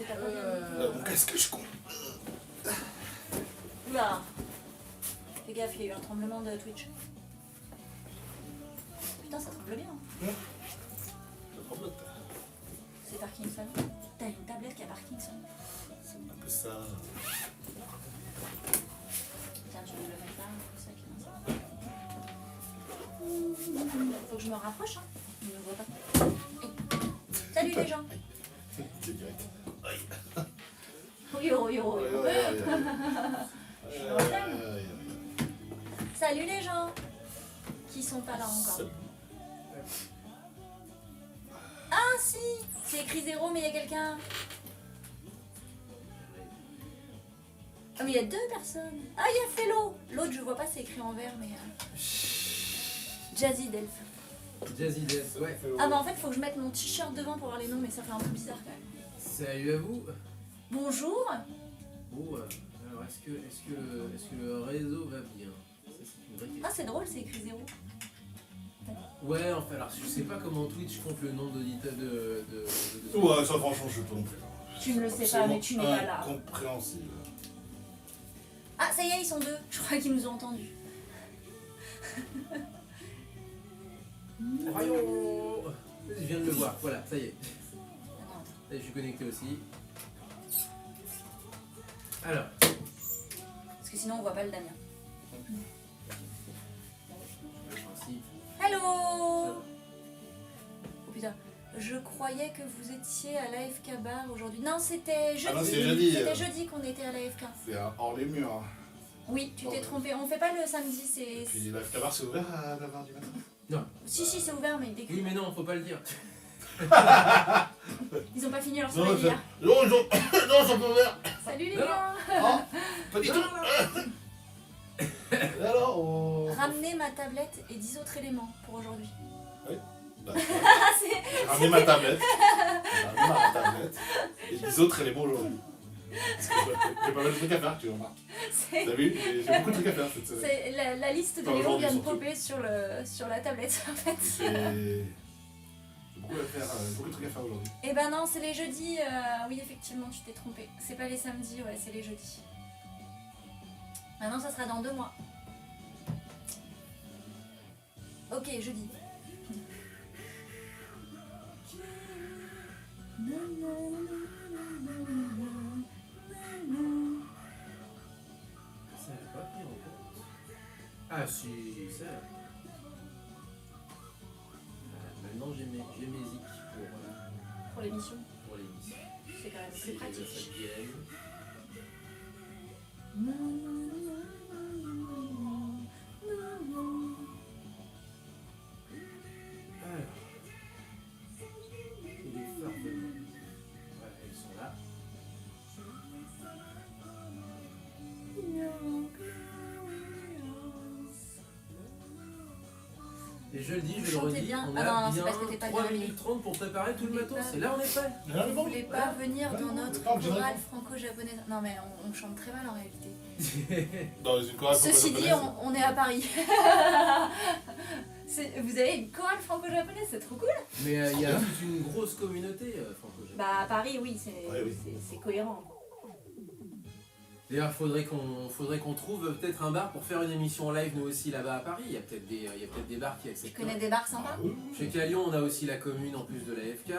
que t'as pas bien. Qu'est-ce que je compte? Oula. Fais gaffe, il y a eu un tremblement de Twitch. Putain, ça tremble bien. C'est Parkinson. T'as une tablette qui a Parkinson. C'est un peu ça. Tiens, tu veux le mettre là, c'est ça qui faut que je me rapproche, hein. Il ne me voit pas. Salut les gens. C'est direct. Oui, oui, oui. Je suis entraîne. Salut les gens qui sont pas là encore. Ah si, c'est écrit 0 mais il y a quelqu'un. Ah mais il y a 2 personnes. Ah il y a Fellow. L'autre je vois pas, c'est écrit en vert mais... Jazzy Delph. Jazzy Death, ouais. Ah bah en fait faut que je mette mon t-shirt devant pour voir les noms mais ça fait un peu bizarre quand même. Salut à vous. Bonjour. Bon, alors est-ce que le réseau va bien? Ça, c'est une vraie question. Ah c'est drôle, c'est écrit 0. Ouais, enfin, alors je sais pas comment Twitch compte le nombre d'auditeurs de... Ouais, ça franchement, je sais pas non plus. Tu ne le sais pas mais tu n'es pas là. Incompréhensible. Ah ça y est, ils sont 2. Je crois qu'ils nous ont entendus. Voyons. Je viens de le voir, voilà, ça y est. Attends. Ça y est, je suis connecté aussi. Alors. Parce que sinon on voit pas le Damien. Le principe. Hello. Oh putain, je croyais que vous étiez à l'AFK Bar aujourd'hui. Non, c'était jeudi. Ah non, c'est jeudi. C'était jeudi qu'on était à l'AFK. C'est hors les murs. Hein. Oui, tu t'es trompé. On fait pas le samedi, c'est... Puis la bar c'est ouvert à 9h du matin. Non. Si, c'est ouvert, mais dès que... Oui, mais non, faut pas le dire. Ils ont pas fini leur Non, soirée hier. non, non, ils sont pas ouverts. Salut les Non. gars. Ah, pas du tout. Et alors, Ramenez ma tablette et 10 autres éléments pour aujourd'hui. Bah, Ah, c'est... j'ai ramené ma tablette. J'ai ramené ma tablette. Et 10 autres éléments aujourd'hui. Parce que j'ai pas mal de trucs à faire, tu remarques. T'as vu? J'ai beaucoup de trucs à faire cette semaine. C'est la liste de Enfin, Léon vient de surtout. popper sur la tablette en fait. J'ai beaucoup à faire, beaucoup de trucs à faire aujourd'hui. Eh ben non, c'est les jeudis. Oui, effectivement, tu t'es trompé. C'est pas les samedis, ouais, c'est les jeudis. Maintenant, ça sera dans 2 mois. Ok, jeudi. Ça n'a pas pris en compte. Ah si, ça. Maintenant j'ai mes zik Pour l'émission. pour l'émission. C'est quand même plus C'est pratique. la 5e. Alors. Et les phares de... Ouais, elles sont là. Et je le dis, je le Chantez redis, bien. on Ah a non, c'est bien parce que t'es pas 3 bien minutes 30 pour préparer tout le matos. Et là, on est prêt. Vous voulez pas venir dans notre pas obligé de chorale répondre. franco-japonaise? Non mais on chante très mal en réalité. Dans une chorale Ceci dit, franco-japonaise. on est à Paris. Vous avez une chorale franco-japonaise, c'est trop cool. Mais il y a toute une grosse communauté franco-japonaise. Bah à Paris, oui, c'est Ouais, oui. c'est cohérent. D'ailleurs, faudrait qu'on trouve peut-être un bar pour faire une émission en live nous aussi là-bas à Paris. Il y a peut-être des bars qui Tu acceptent. connais des bars sympas? Je sais qu'à Lyon, on a aussi la commune en plus de la FK.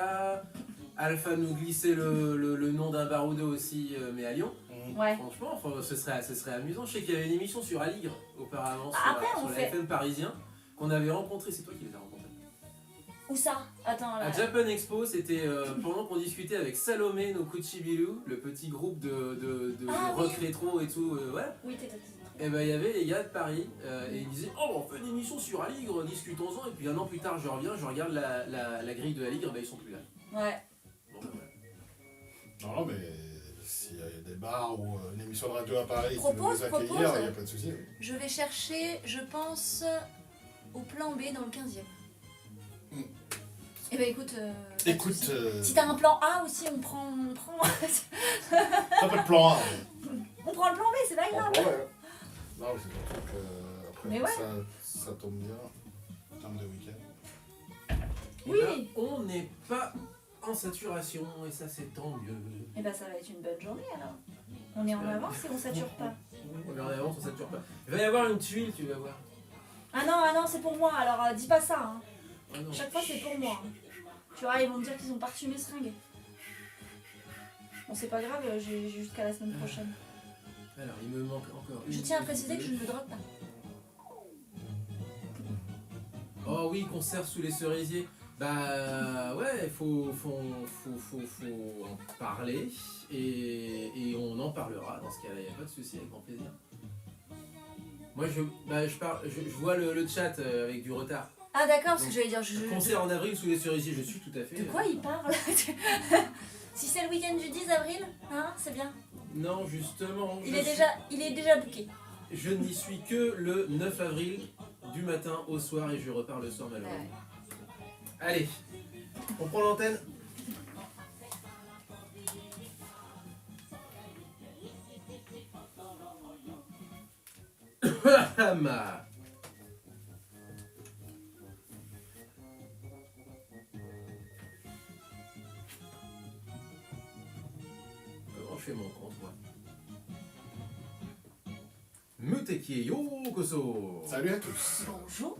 Alpha nous glissait le nom d'un bar ou deux aussi, mais à Lyon. Ouais. Franchement, ce serait amusant. Je sais qu'il y avait une émission sur Aligre auparavant, Après, sur on la fait- FM parisien, qu'on avait rencontré. C'est toi qui les as rencontrés. Où ça? Attends là. À Japan Expo, c'était pendant qu'on discutait avec Salomé no Kuchibiru, le petit groupe de Ah, rock oui. rétro et tout, ouais. Oui, t'es. Et ben il y avait les gars de Paris et ils disaient oh on fait une émission sur Aligre, discutons-en. Et puis un an plus tard je reviens, je regarde la grille de Aligre, ben ils sont plus là. Ouais. Bon, ben, voilà. Non, mais s'il y a des bars ou une émission de radio à Paris qui veut Propose, nous accueillir, propose. il n'y a pas de souci. Je vais chercher, je pense, au plan B dans le 15e. Mm. Eh ben écoute. pas de Écoute, soucis. Si t'as un plan A aussi, on prend. t'as pas de plan A. On prend le plan B, c'est pas grave. Ouais. Non, c'est un truc. Après, Mais ouais. ça tombe bien en termes de week-end. Eh Oui. ben, on n'est pas en saturation et ça c'est tant mieux. Et bah ça va être une bonne journée alors. On est en avance et on sature pas. On est en avance, on sature pas. Il va y avoir une tuile, tu vas voir. Ah non, c'est pour moi, alors dis pas ça. Hein. Ah non. Chaque fois c'est pour moi. Tu vois, ils vont me dire qu'ils ont pas reçu mes seringues. Bon, c'est pas grave, j'ai jusqu'à la semaine prochaine. Alors, il me manque encore une. Je tiens à préciser que je ne me drogue pas. Oh oui, concert sous les cerisiers. Bah ouais, faut en parler et on en parlera dans ce cas-là, il n'y a pas de souci, avec grand plaisir. Moi je vois le chat avec du retard. Ah d'accord, parce que j'allais dire... Concert en avril sous les cerisiers, je suis tout à fait... De quoi il parle? Si c'est le week-end du 10 avril, hein, c'est bien. Non, justement... Il est déjà booké. Je n'y suis que le 9 avril, du matin au soir, et je repars le soir malheureusement. Ouais. Allez, on prend l'antenne. Comment je fais mon compte, moi? Muteki Yokoso. Salut à tous. Bonjour.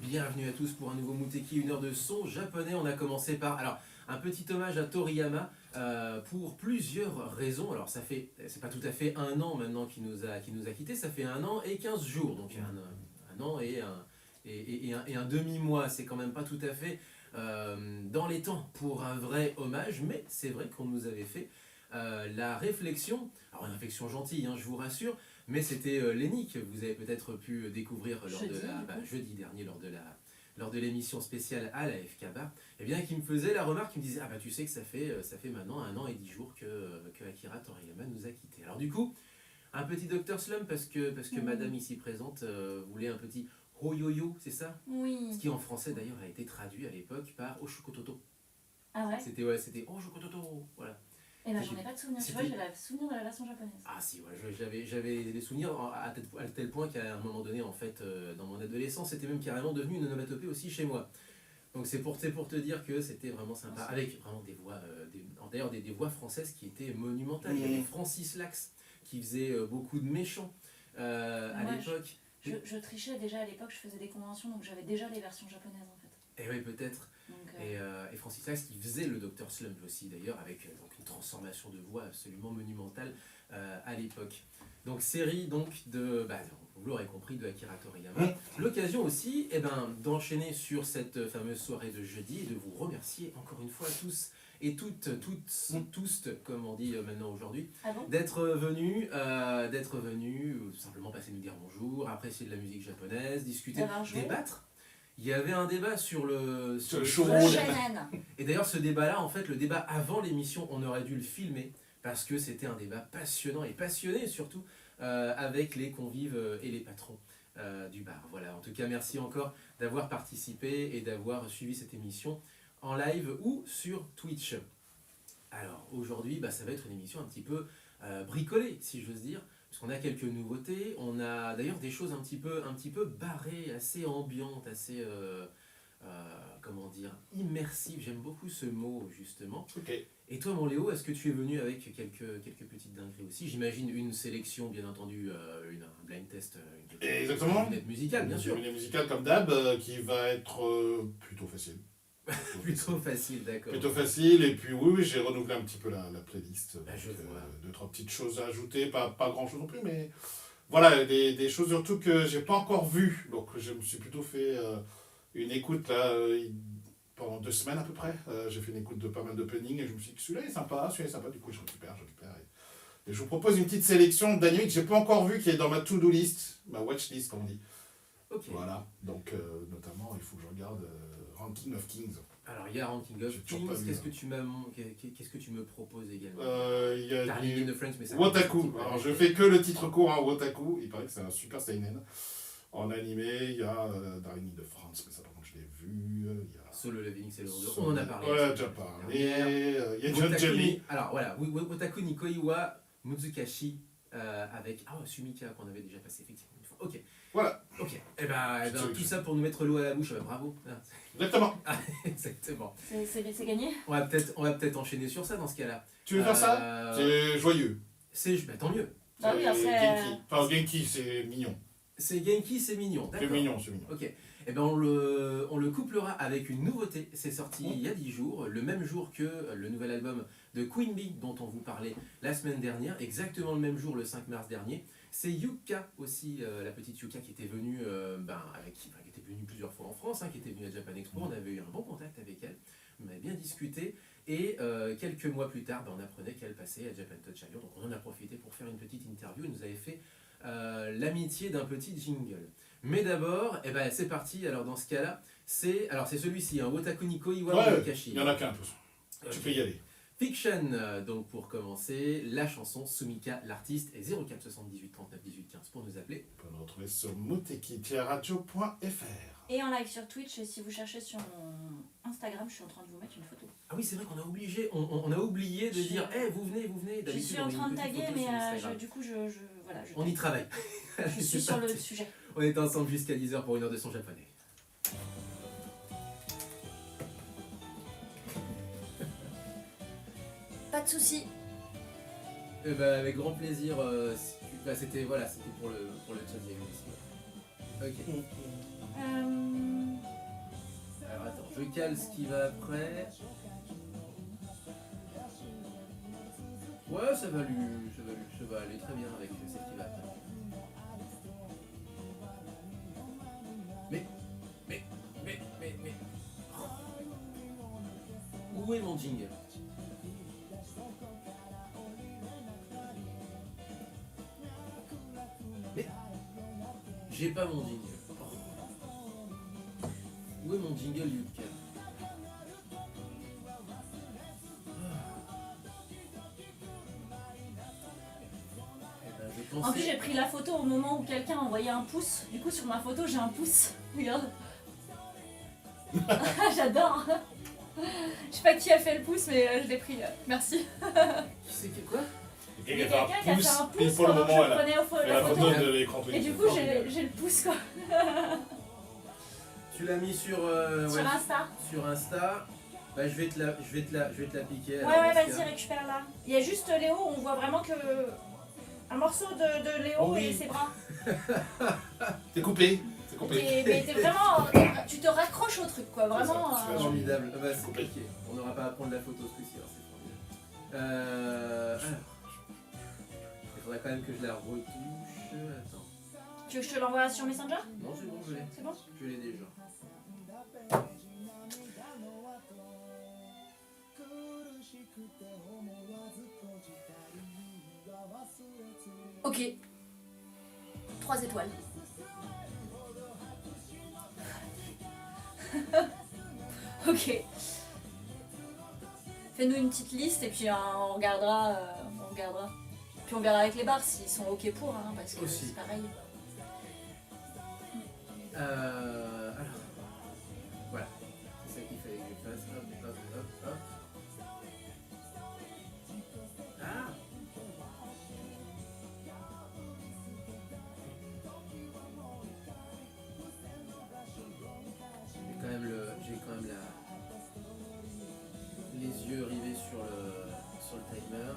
Bienvenue à tous pour un nouveau Muteki, une heure de son japonais. On a commencé par un petit hommage à Toriyama pour plusieurs raisons. Alors c'est pas tout à fait un an maintenant qu'il nous a quittés, ça fait 1 an et 15 jours, donc un an et un demi-mois. C'est quand même pas tout à fait dans les temps pour un vrai hommage, mais c'est vrai qu'on nous avait fait la réflexion, alors une réflexion gentille, hein, je vous rassure, mais c'était Lenny que vous avez peut-être pu découvrir jeudi dernier lors de l'émission spéciale à la FKBA, et bien qui me faisait la remarque, qui me disait tu sais que ça fait maintenant 1 an et 10 jours que Akira Toriyama nous a quittés. Alors du coup, un petit Dr Slump parce que madame ici présente voulait un petit Hoyoyo, c'est ça? Oui. Ce qui en français d'ailleurs a été traduit à l'époque par Oshukototo. Ah ouais? C'était Oshukototo, voilà. Eh ben j'en ai pas de souvenir, tu vois, j'ai le souvenir de la version japonaise. Ah si, ouais, j'avais des souvenirs à tel point qu'à un moment donné, en fait, dans mon adolescence, c'était même carrément devenu une onomatopée aussi chez moi. Donc c'est pour te dire que c'était vraiment sympa, avec vraiment des voix, d'ailleurs des voix françaises qui étaient monumentales. Il y avait Francis Lax qui faisait beaucoup de méchants à l'époque. Je trichais déjà à l'époque, je faisais des conventions, donc j'avais déjà les versions japonaises en fait. Et oui, peut-être. Donc, Et Francis Lax qui faisait le Dr Slump aussi d'ailleurs, avec donc une transformation de voix absolument monumentale à l'époque. Donc série vous l'aurez compris, de Akira Toriyama. L'occasion aussi d'enchaîner sur cette fameuse soirée de jeudi et de vous remercier encore une fois tous et tous, comme on dit maintenant aujourd'hui, d'être venus, tout simplement passer nous dire bonjour, apprécier de la musique japonaise, discuter, débattre. Il y avait un débat sur le Shonen. Et d'ailleurs ce débat-là, en fait, le débat avant l'émission, on aurait dû le filmer parce que c'était un débat passionnant et passionné surtout avec les convives et les patrons du bar. Voilà, en tout cas merci encore d'avoir participé et d'avoir suivi cette émission en live ou sur Twitch. Alors aujourd'hui, ça va être une émission un petit peu bricolée, si j'ose dire. Parce qu'on a quelques nouveautés, on a d'ailleurs des choses un petit peu barrées, assez ambiantes, assez, immersives. J'aime beaucoup ce mot, justement. Okay. Et toi, mon Léo, est-ce que tu es venu avec quelques petites dingueries aussi? J'imagine une sélection, bien entendu, un blind test, exactement. Une lunette musicale, bien sûr. Une lunette musicale comme d'hab, qui va être plutôt facile. Plutôt facile, d'accord. Plutôt facile, et puis oui, j'ai renouvelé un petit peu la playlist. Je vois. 2-3 petites choses à ajouter, pas grand chose non plus, mais voilà, des choses surtout que j'ai pas encore vues. Donc je me suis plutôt fait une écoute là, pendant 2 semaines à peu près. J'ai fait une écoute de pas mal d'openings et je me suis dit que celui-là est sympa, du coup je récupère. Et je vous propose une petite sélection d'animés que j'ai pas encore vu, qui est dans ma to-do list, ma watch list comme on dit. Okay. Voilà, donc notamment il faut que je regarde Ranking of Kings. Alors il y a Ranking of Kings, qu'est-ce que tu me proposes également? Il y a Darling in the Franxx, mais ça Wotaku. Alors je fais que le titre court, Wotaku, il paraît que c'est un super seinen. En animé, il y a Darling in the Franxx, mais ça par contre je l'ai vu. Il y a Solo Leveling, c'est le on en a parlé. Ouais, déjà parlé. Il y a John Jelly. Alors voilà, Wotaku Nikoi wa Muzukashi avec Sumika qu'on avait déjà passé effectivement une fois. Ok. Voilà, Ok, et ben, tout ça pour nous mettre l'eau à la bouche, bravo. Ah, exactement. exactement. C'est gagné. On va peut-être enchaîner sur ça dans ce cas-là. Tu veux faire ça? C'est joyeux. Tant mieux. Bah oui, C'est après, Genki. Enfin, Genki, c'est mignon. C'est Genki, c'est mignon. C'est D'accord. mignon, c'est mignon. Ok. Eh ben on le couplera avec une nouveauté. C'est sorti il y a 10 jours, le même jour que le nouvel album de Queen Bee dont on vous parlait la semaine dernière, exactement le même jour, le 5 mars dernier. C'est Yuka aussi, la petite Yuka qui était venue, qui était venue plusieurs fois en France, qui était venue à Japan Expo. On avait eu un bon contact avec elle, on avait bien discuté. Et quelques mois plus tard, on apprenait qu'elle passait à Japan Touch à Lyon. Donc on en a profité pour faire une petite interview. Elle nous avait fait l'amitié d'un petit jingle. Mais d'abord, c'est parti. Alors dans ce cas-là, c'est celui-ci, Wotaku Niko Iwa Ouais, Kashi. il y en a qu'un, de toute façon. Tu peux y aller. Fiction, donc pour commencer, la chanson Sumika l'artiste et 04 78 39 18 15 pour nous appeler. On peut le retrouver sur muteki-radio.fr. Et en live sur Twitch, si vous cherchez sur mon Instagram, je suis en train de vous mettre une photo. Ah oui, c'est vrai qu'on a oublié de dire vous venez. Je suis en train de taguer, mais du coup, voilà. On y travaille. Je suis sur le sujet. On est ensemble jusqu'à 10h pour une heure de son japonais. Pas de soucis. Avec grand plaisir. C'était pour le chat aussi. Ok. Alors attends, je cale ce qui va après. Ouais, ça va aller très bien avec ce qui va après. Mais. Où est mon jingle? Mais. J'ai pas mon jingle. Où est mon jingle, Yuka? En plus, j'ai pris la photo au moment où quelqu'un a envoyé un pouce. Du coup, sur ma photo, j'ai un pouce. Regarde. J'adore. Je sais pas qui a fait le pouce, mais je l'ai pris. Merci. Qui c'est que quoi? Il y a quelqu'un qui a fait un pouce pour le pendant que moment, je prenais la la photo. photo de l'écran. Et du coup, j'ai le pouce quoi. Tu l'as mis sur Sur Insta. Sur Insta. Je vais te la piquer. Ouais, vas-y, récupère-la. Il y a juste Léo, on voit vraiment que un morceau de Léo et ses bras. T'es coupé. Mais t'es vraiment. Tu te raccroches au truc quoi, vraiment. C'est ça, Formidable. C'est compliqué. On n'aura pas à prendre la photo ce coup-ci, alors c'est formidable. Alors. Il faudrait quand même que je la retouche. Attends. Tu veux que je te l'envoie sur Messenger? Non, c'est bon, je l'ai. C'est bon? Je l'ai déjà. Ok. 3 étoiles. Ok. Fais-nous une petite liste et puis on regardera. Puis on verra avec les bars s'ils sont ok pour, parce que Aussi. c'est pareil. Alors. Voilà. C'est ça qu'il fallait que je fasse. Hop. Ah! J'ai quand même les yeux rivés sur le timer.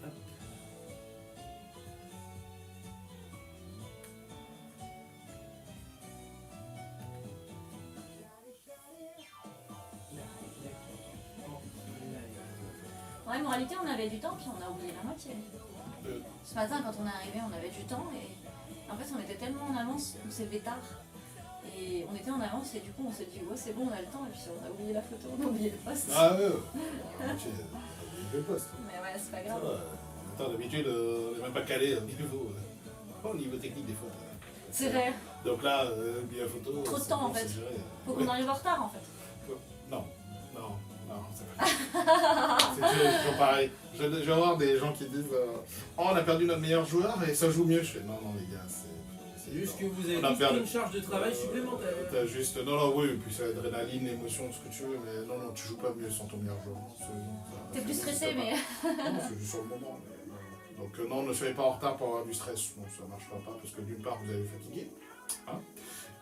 Hop. Ouais, moralité, on avait du temps puis on a oublié la moitié. Ce matin, quand on est arrivé, on avait du temps et en fait, on était tellement en avance, on s'est levé tard. Et on était en avance et du coup, on s'est dit, ouais, c'est bon, on a le temps. Et puis, on a oublié la photo, on a oublié le poste. Ah ouais. J'ai oublié le poste. Mais ouais, c'est pas grave. Attends, d'habitude, on n'est même pas calé au niveau technique des fois. C'est vrai. Donc là, oublier la photo. Trop de c'est temps, bon, en fait. c'est géré. Faut qu'on arrive en retard en fait. Non, c'est pas c'est toujours pareil. Je vais avoir des gens qui disent oh, on a perdu notre meilleur joueur et ça joue mieux. Je fais non, les gars, c'est C'est juste que vous avez On a tous perdu. une charge de travail supplémentaire. T'as juste. Non, oui, puis c'est l'adrénaline, l'émotion, ce que tu veux, mais non, tu joues pas mieux sans ton meilleur joueur. T'es plus stressé, mais. Non, c'est juste sur le moment. Donc, non, ne soyez pas en retard pour avoir du stress. Non, ça marchera pas parce que d'une part, vous allez fatiguer. Hein,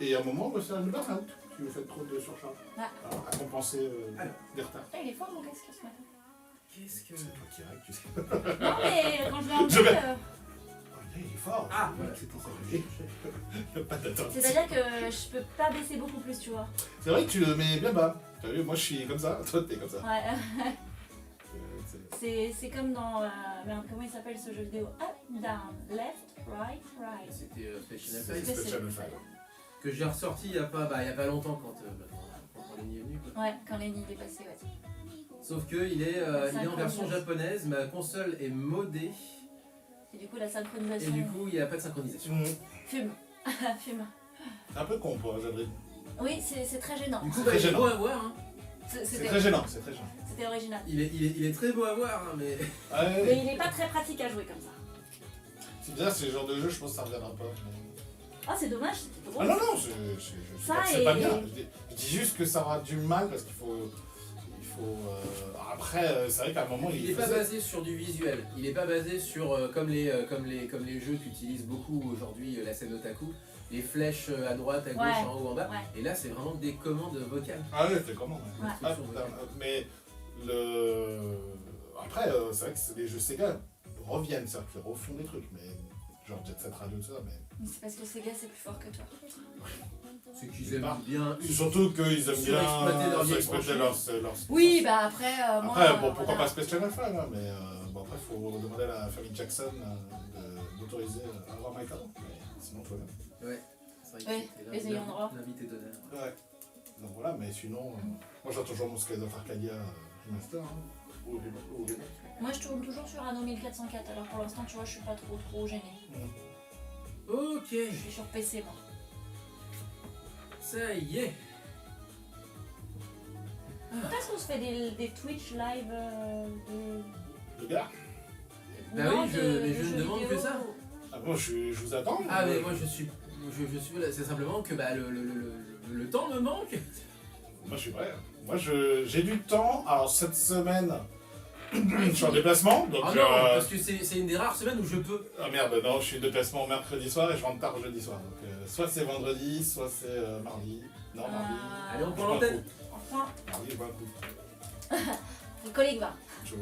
et à un moment, c'est un burn-out si vous faites trop de surcharge. Ah. Alors, à compenser Alors. des retards. Ah, il est fort mon casque ce matin. Qu'est-ce que. C'est toi qui règle, tu sais. Non, mais quand je l'ai Je enlevé. vais- Il est fort. Ah, voilà, voilà, c'était ça. c'est Il n'y a pas d'attente. C'est-à-dire que je peux pas baisser beaucoup plus, tu vois. C'est vrai que tu le mets bien bas. T'as vu, moi je suis comme ça, toi t'es comme ça. Ouais. C'est- C'est comme dans. Merde, comment il s'appelle ce jeu vidéo? Up, down, left, right, right. C'était Special C'est Empire Special Empire. que j'ai ressorti il y a pas longtemps quand Lenny est venu. Quoi. Ouais, quand Lenny est passé, ouais. Sauf que il est en version japonaise, ma console est modée Et du coup, la et synchronisation. du coup il n'y a pas de synchronisation. Fume. Fume. C'est un peu con pour Jabri. Oui, c'est très gênant. Du coup, C'est très il est gênant. beau à voir. Hein. C'est C'était très gênant, c'est très gênant. c'était original. Il est très beau à voir, hein, mais. Ouais, Mais il est pas très pratique à jouer comme ça. c'est bizarre, c'est le genre de jeu, je pense que ça reviendra pas. mais- Ah, c'est dommage, c'était Ah drôle. non, non, je dis Ça pas que c'est pas et- bien. Je dis juste que ça aura du mal parce qu'il faut. Après, c'est vrai qu'à un moment, Il n'est pas basé sur du visuel. Il n'est pas basé sur comme les jeux qu'utilisent beaucoup aujourd'hui la scène otaku, les flèches à droite, à gauche, Ouais. en haut, en bas. Ouais. Et là, c'est vraiment des commandes vocales. Ah ouais, c'est comment Ouais. Ah, putain, mais après, c'est vrai que les jeux Sega reviennent, c'est-à-dire qu'ils refont des trucs, mais genre Jet Set Radio, tout ça, mais. Mais c'est parce que Sega c'est plus fort que toi. C'est qu'ils aiment bien. C'est surtout qu'ils aiment bien Surexploiter leur vieille surexploiter leur. Oui, bah après, moi. Après, bon, pourquoi voilà. pas Special Alpha, là, mais bon, après, il faut demander à la famille Jackson d'autoriser à avoir Mike avant, mais sinon, tout va bien. Ouais, c'est vrai que Ouais, c'était les ayants droit. l'invité d'honneur. Ouais. Donc voilà, mais sinon, moi j'attends toujours mon Skies of Arcadia remaster. Hein. Ou remake. Moi je tourne toujours sur Anno 1404, alors pour l'instant, tu vois, je suis pas trop gênée. Ok, Je suis sur PC, moi. ça y est. Quand est-ce qu'on se fait des Twitch live Le gars Bah Non, oui, mais je jeux ne demande vidéo. que ça. Ah bon, je vous attends. Ah mais moi je suis là, c'est simplement que bah, le temps me manque. Moi je suis prêt. Moi j'ai du temps. Alors cette semaine, je suis en déplacement. Donc, Ah non, parce que c'est une des rares semaines où je peux. ah merde, non, je suis en déplacement mercredi soir et je rentre tard jeudi soir. Donc soit c'est vendredi, soit c'est mardi. Non, mardi. Allez, on Je prend bois un l'antenne. coup. Enfin, Mardi, je bois un coup. le collègue va. Je...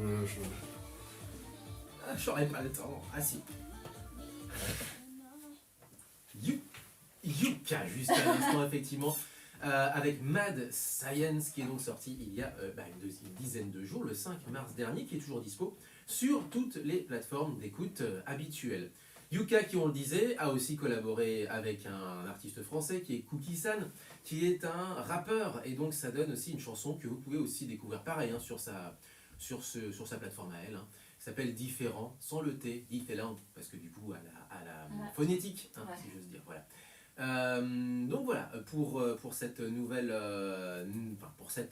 Ah, j'aurais pas le temps. Ah si. Yuka, juste à l'instant, effectivement, avec Mad Science, qui est donc sorti il y a une dizaine de jours, le 5 mars dernier, qui est toujours dispo sur toutes les plateformes d'écoute habituelles. Yuka, qui on le disait, a aussi collaboré avec un artiste français qui est Cookie San, qui est un rappeur, et donc ça donne aussi une chanson que vous pouvez aussi découvrir pareil hein, sur sa plateforme à elle, hein, qui s'appelle Différent, sans le T, Different, parce que du coup à la Ouais. phonétique, hein, Ouais. si j'ose dire, voilà. Donc voilà, pour cette nouvelle, pour ce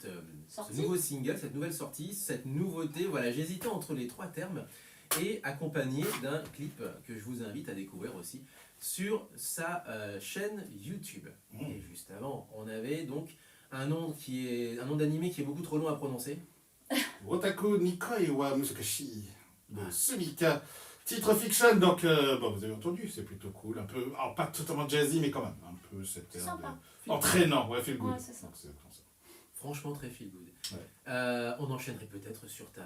Sortie. nouveau single, cette nouvelle sortie, cette nouveauté, voilà, j'hésitais entre les trois termes, et accompagné d'un clip que je vous invite à découvrir aussi sur sa chaîne YouTube. Et juste avant, on avait donc un nom d'animé qui est beaucoup trop long à prononcer. Wotaku Nikoi wa Musukashi de Sumika. Titre fiction, donc bon, vous avez entendu, c'est plutôt cool. Un peu, alors pas totalement jazzy, mais quand même, un peu cette air Sympa. entraînant, ouais, feel good. Ouais, c'est ça. Donc, c'est comme ça. Franchement très feel good. Ouais. On enchaînerait peut-être sur ta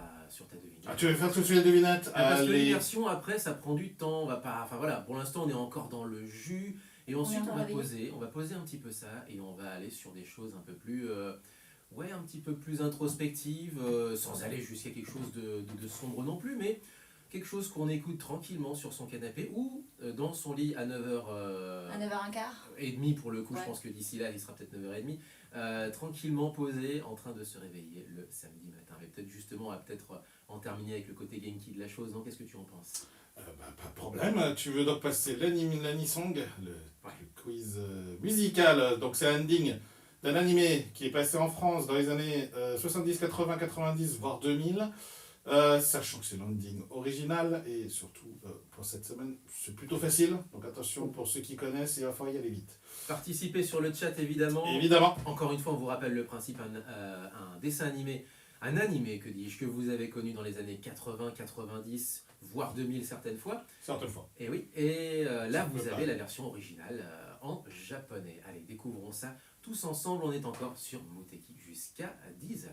devinette. Ah, tu veux faire tout de suite la devinette? Parce que Allez. l'immersion après ça prend du temps, on va pas. Enfin voilà, pour l'instant on est encore dans le jus et ensuite est on encore va réveillé. poser un petit peu ça et on va aller sur des choses un peu plus un petit peu plus introspectives, sans aller jusqu'à quelque chose de sombre non plus, mais quelque chose qu'on écoute tranquillement sur son canapé ou dans son lit à 9h À 9h15. et demie pour le coup, Ouais. je pense que d'ici là il sera peut-être 9h30, tranquillement posé en train de se réveiller le samedi matin. Mais peut-être justement à en terminer avec le côté Genki de la chose, non? Qu'est-ce que tu en penses? Pas de problème. Tu veux donc passer l'Anisong, le quiz musical. Donc c'est l'ending d'un animé qui est passé en France dans les années 70, 80, 90, voire 2000. Sachant que c'est l'ending original et surtout pour cette semaine, c'est plutôt facile. Donc attention pour ceux qui connaissent, il va falloir y aller vite. Participez sur le chat évidemment. Évidemment. Encore une fois, on vous rappelle le principe, un dessin animé, un animé que dis-je, que vous avez connu dans les années 80, 90, voire 2000 certaines fois. Certaines fois. Et oui, et là Ça vous peut avez pas. la version originale en japonais. Allez, découvrons ça tous ensemble, on est encore sur Muteki jusqu'à 10h.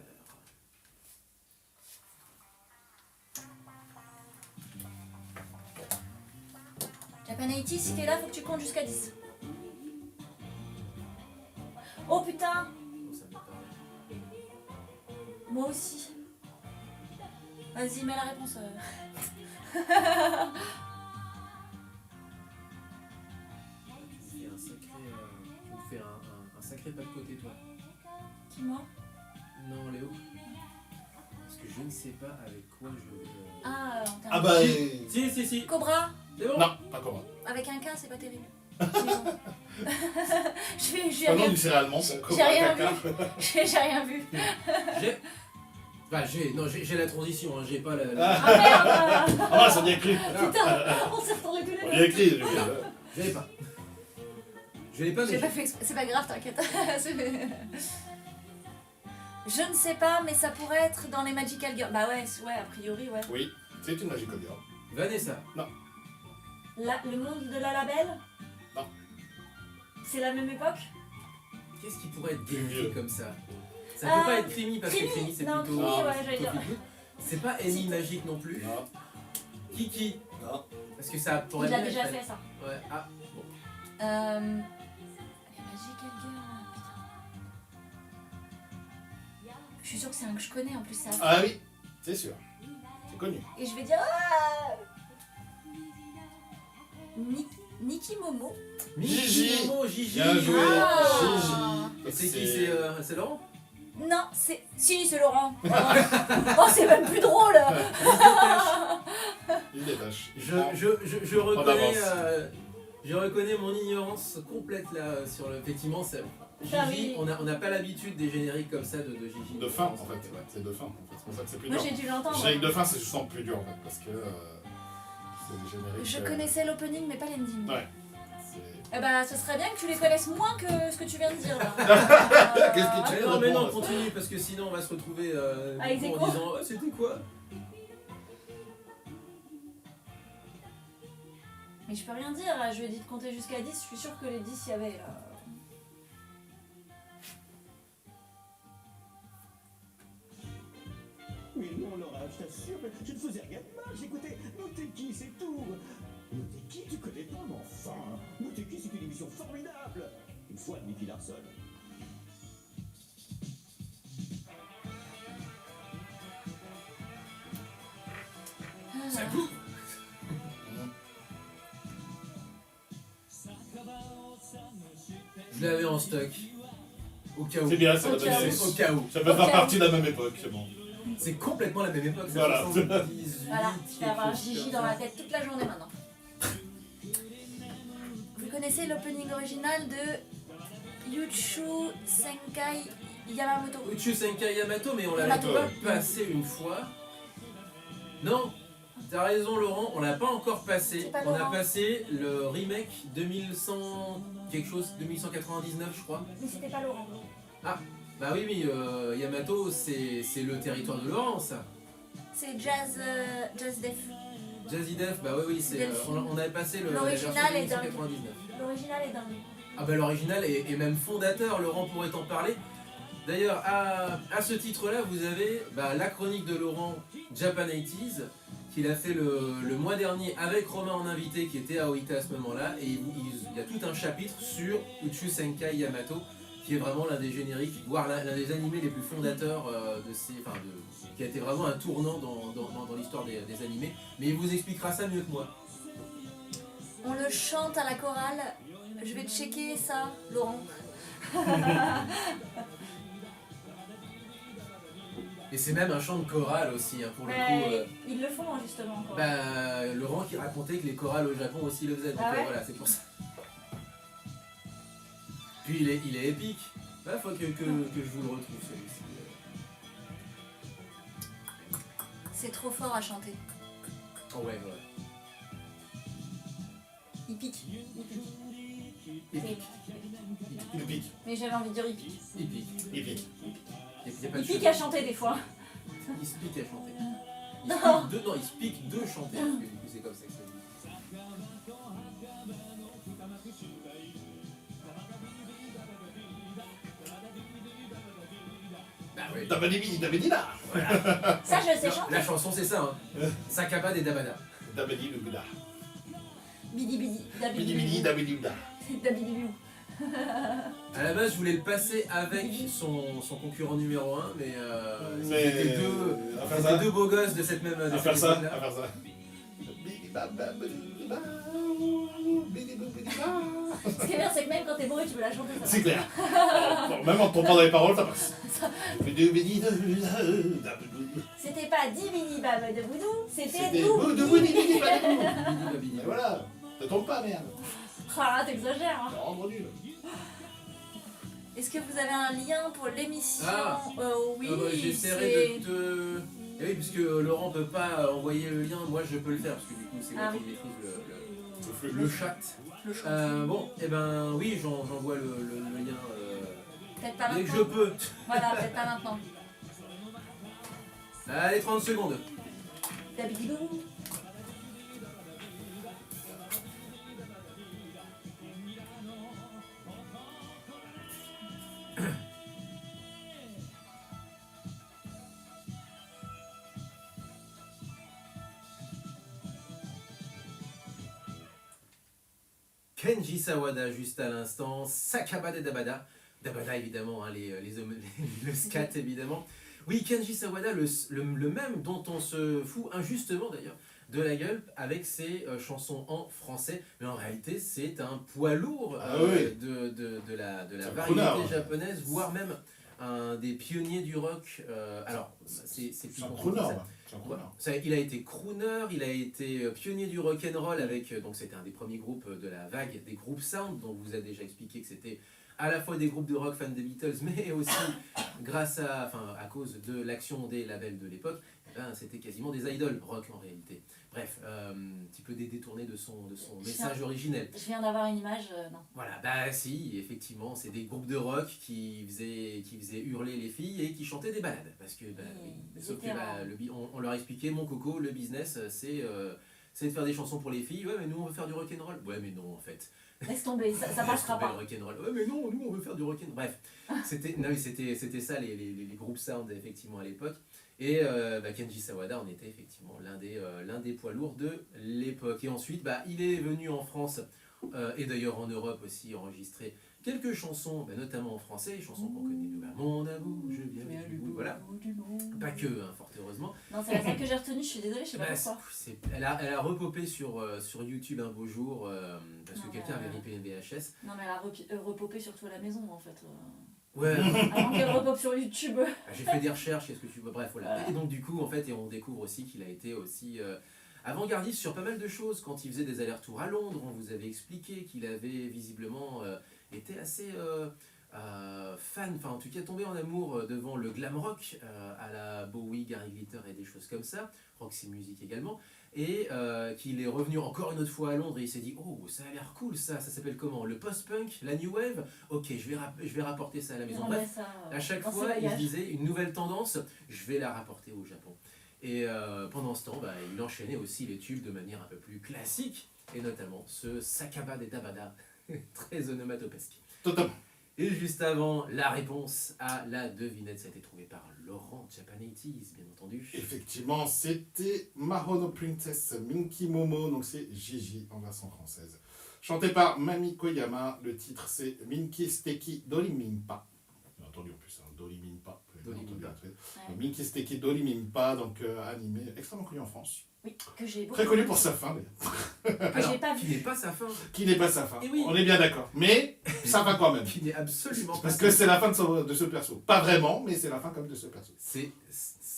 Japanati, si t'es là, faut que tu comptes jusqu'à 10. Oh putain, Bon, ça me paraît. moi aussi. Vas-y, mets la réponse. Tu me fais un sacré pas de côté, toi. Dis-moi. Non, Léo. Parce que je ne sais pas avec quoi je... Ah, en termes Ah bah... Si. Cobra, C'est bon. Non, pas comment. avec un K, c'est pas terrible. J'ai Pas nom rien, du céréalement, c'est j'ai rien Caca. j'ai rien vu. J'ai... Bah, j'ai la transition, hein, j'ai pas la... Ah merde. Ah, c'est bien écrit. Putain, on s'est retourné tous les On deux. y a écrit. Je l'ai pas. Je l'ai pas, mais... J'ai pas fait exprès. C'est pas grave, t'inquiète. Je ne sais pas, mais ça pourrait être dans les Magical Girls. Bah ouais, a priori, ouais. Oui, c'est une Magical Girl. Vanessa. Le monde de la label. Non. C'est la même époque. Qu'est-ce qui pourrait être Plus gay vieux. comme ça? Ça peut pas être Crimi parce que Crimi, Crimi c'est non, plutôt... Crimi, ouais, c'est j'allais plutôt dire. Feel Good. C'est pas Amy Si. Magique non plus. Non, Kiki. non. Parce que ça pourrait Il a bien déjà être- fait ça. Ouais, ah, bon. Les Magical Girls, putain. Je suis sûre que c'est un que je connais en plus, ça. Ah oui, c'est sûr. C'est connu. Et je vais dire. Ah Niki Momo. Gigi. Momo, Gigi. Bien joué. Ah. Gigi. Et c'est qui? C'est Laurent? Non, c'est. Si, c'est Laurent. Oh, c'est même plus drôle. Il détache. Je En reconnais, avance. je reconnais mon ignorance complète là sur le. Effectivement, Gigi, Ah oui. on n'a pas l'habitude des génériques comme ça de Gigi. De fin, en fait. Ouais. C'est de fin, en fait. C'est pour ça que c'est plus Moi, dur. j'ai dû l'entendre. Le générique de fin, c'est justement plus dur, en fait. Parce que c'est le générique. Je connaissais l'opening, mais pas l'ending. Ouais. Eh bah, ce serait bien que tu les connaisses moins que ce que tu viens de dire là. Qu'est-ce que tu- Mais non, Réponds, continue parce que sinon on va se retrouver Ah, ex en aequo. disant oh, c'était quoi? Mais je peux rien dire, là. Je lui ai dit de compter jusqu'à 10, je suis sûre que les 10 il y avait là. Oui, non, Laura, je t'assure, je ne faisais rien de mal. J'écoutais Muteki, c'est tout. Muteki, tu connais pas, mais enfin. Muteki, c'est une émission formidable. Une fois de Nicky Larson. Ça coupe. Je l'avais en stock. Au cas où. C'est bien, ça va Au cas donner. où. Au cas où. Ça peut faire partie de la même époque, c'est bon. C'est complètement la même époque. ça, Voilà. 78, Voilà, je vais avoir quelque chose Gigi comme dans ça. la tête toute la journée maintenant. Vous connaissez l'opening original de Yuchu Senkai Yamamoto? Uchu Senkai Yamato, mais on l'avait Yamato. pas passé une fois. Non, t'as raison Laurent, on l'a pas encore passé. C'est pas On a Laurent. passé le remake 2100 quelque chose, 2199 je crois. Mais c'était pas Laurent. Bah oui, mais Yamato c'est le territoire de Laurent ça. C'est Jazz Def. Jazzy Def, bah oui, c'est, Delphine. on avait passé la L'original version est dingue. 2199. L'original est dingue. Ah bah l'original est même fondateur, Laurent pourrait en parler. D'ailleurs, à ce titre-là, vous avez la chronique de Laurent Japan 80s, qu'il a fait le mois dernier avec Romain en invité, qui était à Oita à ce moment-là, et il y a tout un chapitre sur Uchu Senkai Yamato, qui est vraiment l'un des génériques, voire l'un des animés les plus fondateurs qui a été vraiment un tournant dans l'histoire des animés. Mais il vous expliquera ça mieux que moi. On le chante à la chorale. Je vais checker ça, Laurent. Et c'est même un chant de chorale aussi, hein, pour le coup. Ils le font justement encore. Laurent qui racontait que les chorales au Japon aussi le faisaient, donc Ah ouais voilà, c'est pour ça. Puis il est épique. Bah, faut que je vous le retrouve celui-ci. C'est trop fort à chanter. Oh ouais. Il pique. Il pique. Il pique. Il pique. Mais j'avais envie de dire il pique. Il pique. Il pique. Il y a pas Il de pique cheveux. à chanter des fois. Il se pique à chanter. Non. Il se pique de chanter. Parce que du coup, c'est comme ça que ça dit. Bah oui. Dabadibi, dabadida. Ça, je sais La chanter. chanson, c'est ça. Hein. Sakaba des Dabada. Dabadi, dabada. Bidi bidi. Bidi, bidi, dabadida. Dabidi. À la base, je voulais le passer avec son concurrent numéro 1, mais Mais c'était à faire c'était ça, deux beaux gosses de cette même de à cette faire ça, époque-là. à faire ça. Bidi, baba, bidi, ba, bidi, bidi, ba. Ce qui est bien, c'est que même quand t'es bourré, tu peux la chanter. Ça C'est va. clair. Bon, même en tombant dans les paroles, ça passe. Bidi, bidi, dabada. C'était pas di bidi baba de boudou, c'était C'était dou. boudou, bidi, bidi, badou. Bidi, babidi. Mais voilà, ne tombe pas, merde. Ah, t'exagères. Hein. C'est rendre nul. Est-ce que vous avez un lien pour l'émission Ah. Oui, Ah bah, j'essaierai de te... Eh oui, puisque Laurent peut pas envoyer le lien, moi je peux le faire, parce que du coup c'est moi Ah qui oui. maîtrise le chat. Le chant. Bon, et ben oui, j'envoie le lien Peut-être pas dès que je maintenant. peux. Voilà, peut-être pas maintenant. Allez, 30 secondes. Dabidibou. Kenji Sawada juste à l'instant, Sakaba de Dabada. Dabada évidemment, hein, les hommes, le scat évidemment. Oui, Kenji Sawada, le même dont on se fout injustement d'ailleurs de la gueule avec ses chansons en français. Mais en réalité, c'est un poids lourd Ah oui. de la C'est un variété crooner. japonaise, voire même un des pionniers du rock. Alors, c'est plus C'est un compliqué que crooner. ça. là. C'est un crooner. Il a été crooner, il a été pionnier du rock'n'roll avec, donc c'était un des premiers groupes de la vague des groupes sound, dont vous a déjà expliqué que c'était à la fois des groupes de rock fans des Beatles, mais aussi à cause de l'action des labels de l'époque, eh ben, c'était quasiment des idoles rock en réalité. Bref, un petit peu détourné de son message originel. Je viens d'avoir une image, non. Voilà, bah si, effectivement, c'est des groupes de rock qui faisaient hurler les filles et qui chantaient des ballades. Parce que, bah, oui, Ils sauf que, étaient bah, rares. on leur expliquait, mon coco, le business, c'est de faire des chansons pour les filles. Ouais, mais nous, on veut faire du rock'n'roll. Ouais, mais non, en fait. Laisse tomber, ça passera Laisse tomber pas. le rock'n'roll. Ouais, mais non, nous, on veut faire du rock'n'roll. Bref, c'était ça, les groupes sound, effectivement, à l'époque. Et Kenji Sawada en était effectivement l'un des poids lourds de l'époque. Et ensuite, il est venu en France et d'ailleurs en Europe aussi enregistrer quelques chansons, notamment en français, les chansons qu'on connaît nous. Mon amour, je viens du bout. Voilà. Pas que, hein, fort heureusement. Non, c'est la seule que j'ai retenue, je suis désolée, je sais pas pourquoi. Elle a repopé sur YouTube un beau jour parce que Non, quelqu'un mais, avait ripé une VHS. Non, mais elle a repopé surtout à la maison en fait. Ouais, Avant qu'elle repop sur YouTube. j'ai fait des recherches, qu'est-ce que tu veux, bref, voilà. Et donc du coup, en fait, et on découvre aussi qu'il a été aussi avant-gardiste sur pas mal de choses. Quand il faisait des allers-retours à Londres, on vous avait expliqué qu'il avait visiblement été assez fan, enfin en tout cas tombé en amour devant le glam rock à la Bowie, Gary Glitter et des choses comme ça, Roxy Music également, et qu'il est revenu encore une autre fois à Londres et il s'est dit oh ça a l'air cool ça s'appelle comment, le post-punk, la new wave, ok je vais rapporter ça à la maison. Bref, à chaque fois il se disait une nouvelle tendance, je vais la rapporter au Japon. Et pendant ce temps, il enchaînait aussi les tubes de manière un peu plus classique, et notamment ce Sakaba des Dabada, très onomatopesque. Totalement. Et juste avant, la réponse à la devinette, ça a été trouvé par Laurent Japanaitis, bien entendu. Effectivement, c'était Mahono Princess Minky Momo, donc c'est Gigi en version française. Chanté par Mami Koyama, le titre c'est Minky Steki Dorimimpa. Bien entendu en plus, hein, Dorimimpa. Dorimimpa. Ouais. Minky Steki Dorimimpa, donc animé extrêmement connu en France. Oui, que j'ai beaucoup. Très connu pour sa fin, d'ailleurs. Alors, j'ai pas qui vu. n'est pas sa fin, Qui n'est pas sa fin. Eh oui. On est bien d'accord. Mais ça va quand même. qui n'est absolument pas Parce sa que fin. c'est la fin de ce perso. Pas vraiment, mais c'est la fin comme de ce perso. C'est...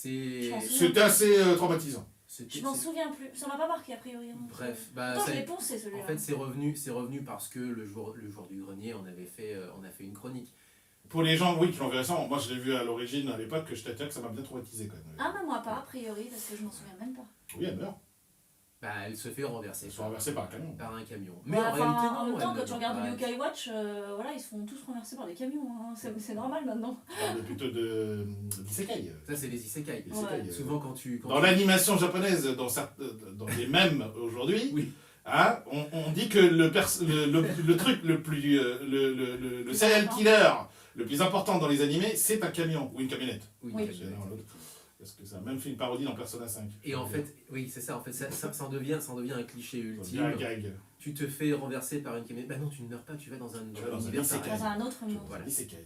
Je m'en souviens. C'était assez traumatisant. Je m'en souviens plus. Ça m'a pas marqué a priori. hein. Bref, Pourtant, ça- je l'ai poncé celui-là. en fait c'est revenu parce que le jour du grenier on a fait une chronique Pour les gens, oui, qui l'ont vu récemment, moi je l'ai vu à l'origine, à l'époque, que je t'attire, que ça m'a bien traumatisé quand même. Ah, bah moi pas, a priori, parce que je m'en souviens même pas. Oui, elle meurt. Bah, elle se fait renverser. Ils sont renversés par un camion. Par un camion. Mais en enfin, réalité, non. en même temps, elle quand ne tu regardes meurt le pas. Yokai Watch, voilà, ils se font tous renversés par des camions. Hein. C'est normal maintenant. Je parle plutôt d'isekai. Ça, c'est les isekai. Les isekai, Souvent, quand tu. Dans l'animation japonaise, dans les mèmes aujourd'hui, Oui. hein, on dit que le truc le plus. Le serial killer le plus important dans les animés, c'est un camion ou une camionnette. Oui, Oui. camion. C'est l'un ou l'autre. Parce que ça a même fait une parodie dans Persona 5. Et en fait, oui, c'est ça. En fait, ça en devient un cliché Ça devient un ultime. gag. Tu te fais renverser par une camionnette. Bah non, tu ne meurs pas. Tu vas dans un vas dans un univers isekai. pareil. Dans un autre monde. Voilà. Isekai.